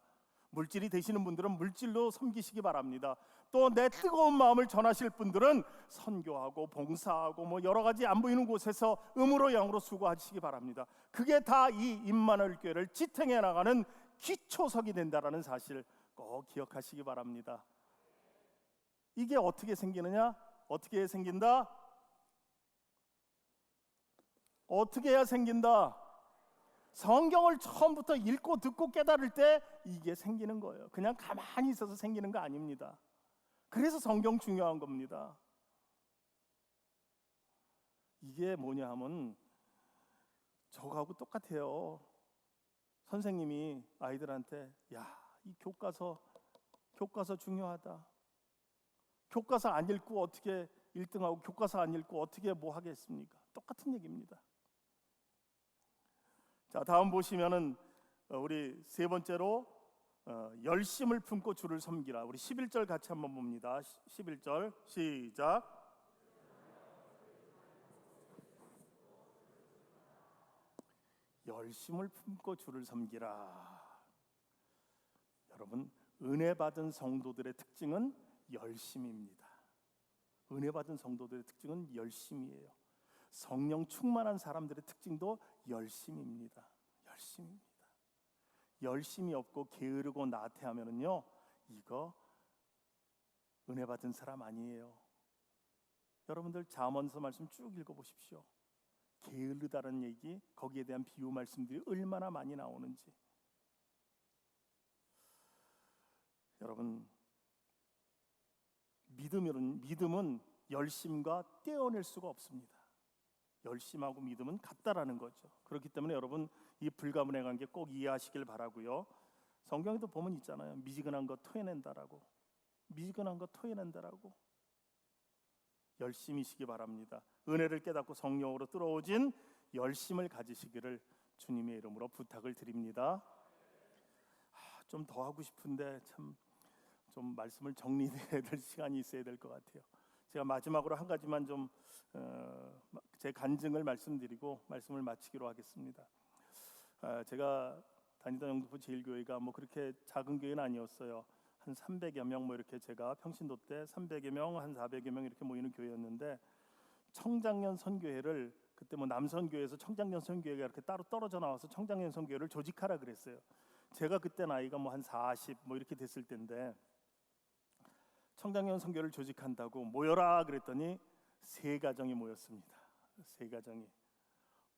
물질이 되시는 분들은 물질로 섬기시기 바랍니다. 또 내 뜨거운 마음을 전하실 분들은 선교하고 봉사하고 여러 가지 안 보이는 곳에서 음으로 양으로 수고하시기 바랍니다. 그게 다 이 임마누엘 교회를 지탱해 나가는 기초석이 된다라는 사실 꼭 기억하시기 바랍니다. 이게 어떻게 생기느냐? 어떻게 생긴다? 어떻게 해야 생긴다? 성경을 처음부터 읽고 듣고 깨달을 때 이게 생기는 거예요. 그냥 가만히 있어서 생기는 거 아닙니다. 그래서 성경 중요한 겁니다. 이게 뭐냐 하면 저거하고 똑같아요. 선생님이 아이들한테 이 교과서 중요하다. 교과서 안 읽고 어떻게 1등하고 교과서 안 읽고 어떻게 하겠습니까? 똑같은 얘기입니다. 자, 다음 보시면은 우리 세 번째로 열심을 품고 주를 섬기라. 우리 11절 같이 한번 봅니다. 11절 시작. 열심을 품고 주를 섬기라. 여러분, 은혜 받은 성도들의 특징은 열심입니다. 은혜 받은 성도들의 특징은 열심이에요. 성령 충만한 사람들의 특징도 열심입니다. 열심입니다. 열심이 없고 게으르고 나태하면은요, 이거 은혜 받은 사람 아니에요. 여러분들 잠언서 말씀 쭉 읽어보십시오. 게으르다는 얘기, 거기에 대한 비유 말씀들이 얼마나 많이 나오는지. 여러분, 믿음은 열심과 떼어낼 수가 없습니다. 열심하고 믿음은 같다라는 거죠. 그렇기 때문에 여러분, 이 불가문의 관계 꼭 이해하시길 바라고요. 성경에도 보면 있잖아요. 미지근한 거 토해낸다라고. 미지근한 거 토해낸다라고. 열심히시기 바랍니다. 은혜를 깨닫고 성령으로 뚫어오진 열심을 가지시기를 주님의 이름으로 부탁을 드립니다. 좀 더 하고 싶은데 참 좀 말씀을 정리해야 될 시간이 있어야 될 것 같아요. 제가 마지막으로 한 가지만 좀 제 간증을 말씀드리고 말씀을 마치기로 하겠습니다. 제가 다니던 영등포 제일교회가 그렇게 작은 교회는 아니었어요. 한 300여 명 이렇게, 제가 평신도 때 300여 명, 한 400여 명 이렇게 모이는 교회였는데 청장년 선교회를 그때 뭐 남선교회에서 청장년 선교회가 이렇게 따로 떨어져 나와서 청장년 선교회를 조직하라 그랬어요. 제가 그때 나이가 뭐 한 40 뭐 이렇게 됐을 때인데 청장년 선교회를 조직한다고 모여라 그랬더니 3가정이 모였습니다. 3가정이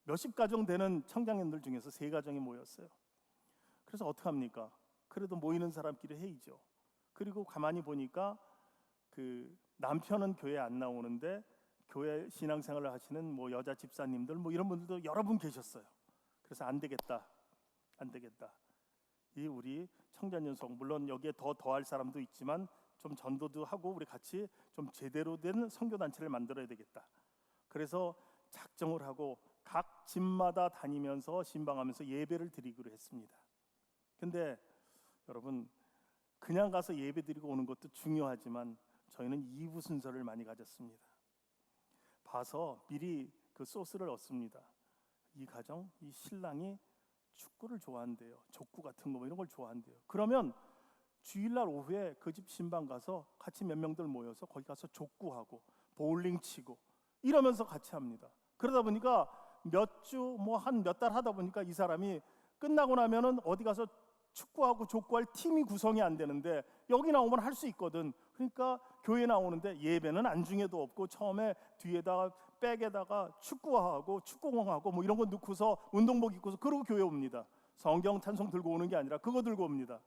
몇십 가정 되는 청장년들 중에서 3가정이 모였어요. 그래서 어떡합니까? 그래도 모이는 사람끼리 회의죠. 그리고 가만히 보니까 그 남편은 교회 안 나오는데 교회 신앙생활을 하시는 뭐 여자 집사님들 뭐 이런 분들도 여러 분 계셨어요. 그래서 안 되겠다. 이 우리 청장년성 물론 여기에 더할 사람도 있지만 좀 전도도 하고 우리 같이 좀 제대로 된 선교 단체를 만들어야 되겠다. 그래서 작정을 하고 각 집마다 다니면서 신방하면서 예배를 드리기로 했습니다. 근데 여러분 그냥 가서 예배 드리고 오는 것도 중요하지만 저희는 2부 순서를 많이 가졌습니다. 봐서 미리 그 소스를 얻습니다. 이 가정, 이 신랑이 축구를 좋아한대요. 족구 같은 거 뭐 이런 걸 좋아한대요. 그러면 주일날 오후에 그 집 신방 가서 같이 몇 명들 모여서 거기 가서 족구하고 보울링 치고 이러면서 같이 합니다. 그러다 보니까 몇 주 뭐 한 몇 달 하다 보니까 이 사람이 끝나고 나면은 어디 가서 축구하고 족구할 팀이 구성이 안 되는데 여기 나오면 할 수 있거든. 그러니까 교회 나오는데 예배는 안중에도 없고 처음에 뒤에다가 백에다가 축구하고 축구공하고 뭐 이런 거 넣고서 운동복 입고서 그러고 교회 옵니다. 성경 찬송 들고 오는 게 아니라 그거 들고 옵니다.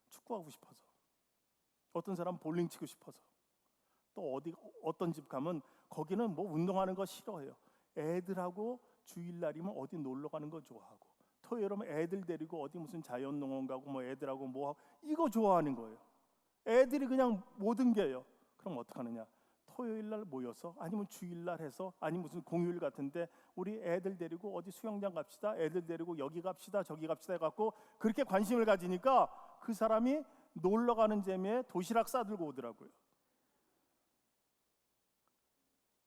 축구하고 싶어서, 어떤 사람 볼링 치고 싶어서, 또 어떤 집 가면 거기는 뭐 운동하는 거 싫어해요. 애들하고 주일날이면 어디 놀러 가는 거 좋아하고, 토요일 오면 애들 데리고 어디 무슨 자연농원 가고 뭐 애들하고 뭐 하고 이거 좋아하는 거예요. 애들이 그냥 모든 게요. 그럼 어떡하느냐? 토요일날 모여서 아니면 주일날 해서 아니면 무슨 공휴일 같은데 우리 애들 데리고 어디 수영장 갑시다. 애들 데리고 여기 갑시다. 저기 갑시다 해갖고 그렇게 관심을 가지니까 그 사람이 놀러 가는 재미에 도시락 싸들고 오더라고요.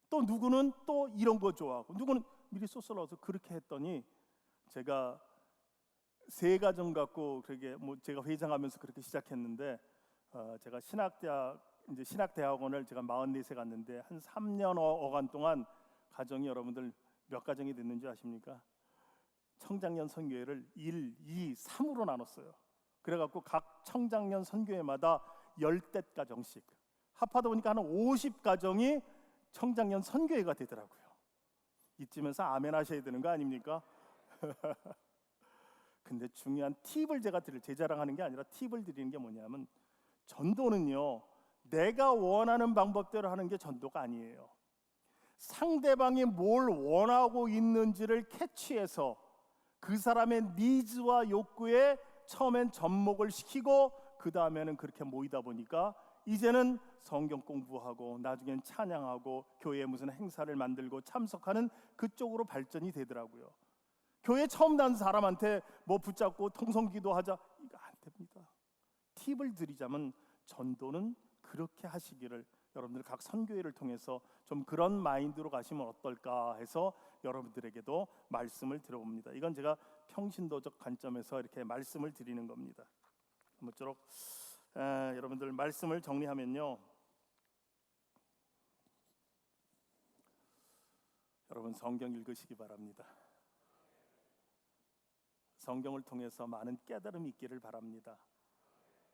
또 누구는 또 이런 거 좋아하고 누구는 미리 소스 넣어서 그렇게 했더니 제가 3가정 갖고 그렇게 뭐 제가 회장하면서 그렇게 시작했는데 제가 신학대학원을 제가 44세 갔는데 한 3년 어간 동안 가정이 여러분들 몇 가정이 됐는지 아십니까? 청장년 선교회를 1, 2, 3으로 나눴어요. 그래갖고 각 청장년 선교회마다 10댓 가정씩 합하다 보니까 한 50가정이 청장년 선교회가 되더라고요. 이쯤에서 아멘 하셔야 되는 거 아닙니까? 근데 중요한 팁을 제가 제 자랑하는 게 아니라 팁을 드리는 게 뭐냐면 전도는요 내가 원하는 방법대로 하는 게 전도가 아니에요. 상대방이 뭘 원하고 있는지를 캐치해서 그 사람의 니즈와 욕구에 처음엔 접목을 시키고 그 다음에는 그렇게 모이다 보니까 이제는 성경 공부하고 나중엔 찬양하고 교회에 무슨 행사를 만들고 참석하는 그쪽으로 발전이 되더라고요. 교회 처음 난 사람한테 뭐 붙잡고 통성기도 하자 이거 안 됩니다. 팁을 드리자면 전도는 그렇게 하시기를 여러분들 각 선교회를 통해서 좀 그런 마인드로 가시면 어떨까 해서 여러분들에게도 말씀을 드려봅니다. 이건 제가 평신도적 관점에서 이렇게 말씀을 드리는 겁니다. 아무쪼록 여러분들 말씀을 정리하면요, 여러분 성경 읽으시기 바랍니다. 성경을 통해서 많은 깨달음이 있기를 바랍니다.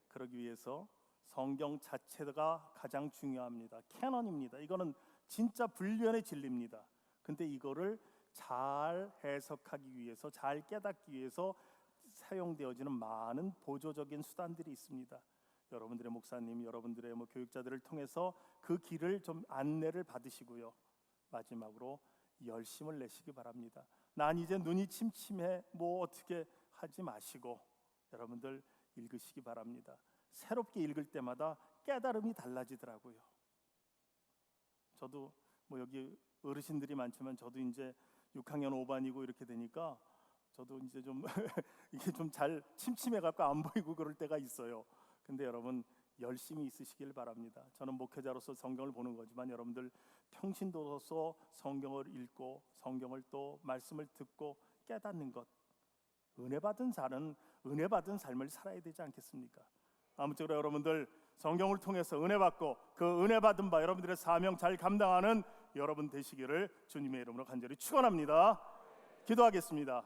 그러기 위해서 성경 자체가 가장 중요합니다. 캐논입니다. 이거는 진짜 불변의 진리입니다. 근데 이거를 잘 해석하기 위해서, 잘 깨닫기 위해서 사용되어지는 많은 보조적인 수단들이 있습니다. 여러분들의 목사님, 여러분들의 뭐 교육자들을 통해서 그 길을 좀 안내를 받으시고요. 마지막으로 열심을 내시기 바랍니다. 난 이제 눈이 침침해 뭐 어떻게 하지 마시고 여러분들 읽으시기 바랍니다. 새롭게 읽을 때마다 깨달음이 달라지더라고요. 저도 뭐 여기 어르신들이 많지만 저도 이제 6학년 5반이고 이렇게 되니까 저도 이제 좀 이게 좀 잘 침침해 갖고 안 보이고 그럴 때가 있어요. 근데 여러분 열심히 있으시길 바랍니다. 저는 목회자로서 성경을 보는 거지만 여러분들 평신도로서 성경을 읽고 성경을 또 말씀을 듣고 깨닫는 것, 은혜 받은 자는 은혜 받은 삶을 살아야 되지 않겠습니까? 아무쪼록 여러분들 성경을 통해서 은혜 받고 그 은혜 받은 바 여러분들의 사명 잘 감당하는 여러분 되시기를 주님의 이름으로 간절히 축원합니다. 기도하겠습니다.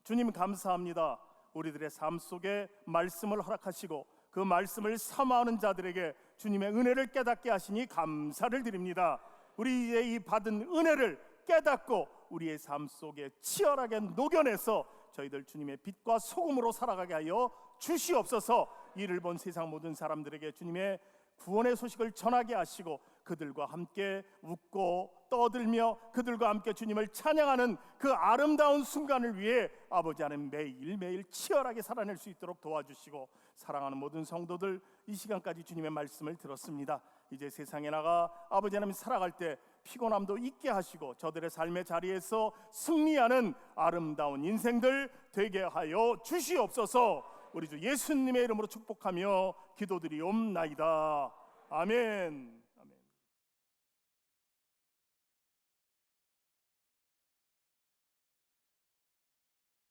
주님 감사합니다. 우리들의 삶 속에 말씀을 허락하시고 그 말씀을 사모하는 자들에게 주님의 은혜를 깨닫게 하시니 감사를 드립니다. 우리의 이 받은 은혜를 깨닫고 우리의 삶 속에 치열하게 녹여내서 저희들 주님의 빛과 소금으로 살아가게 하여 주시옵소서. 이를 본 세상 모든 사람들에게 주님의 구원의 소식을 전하게 하시고 그들과 함께 웃고 떠들며 그들과 함께 주님을 찬양하는 그 아름다운 순간을 위해 아버지 하나님 매일매일 치열하게 살아낼 수 있도록 도와주시고, 사랑하는 모든 성도들 이 시간까지 주님의 말씀을 들었습니다. 이제 세상에 나가 아버지 하나님 살아갈 때 피곤함도 잊게 하시고 저들의 삶의 자리에서 승리하는 아름다운 인생들 되게 하여 주시옵소서. 우리 주 예수님의 이름으로 축복하며 기도드리옵나이다. 아멘.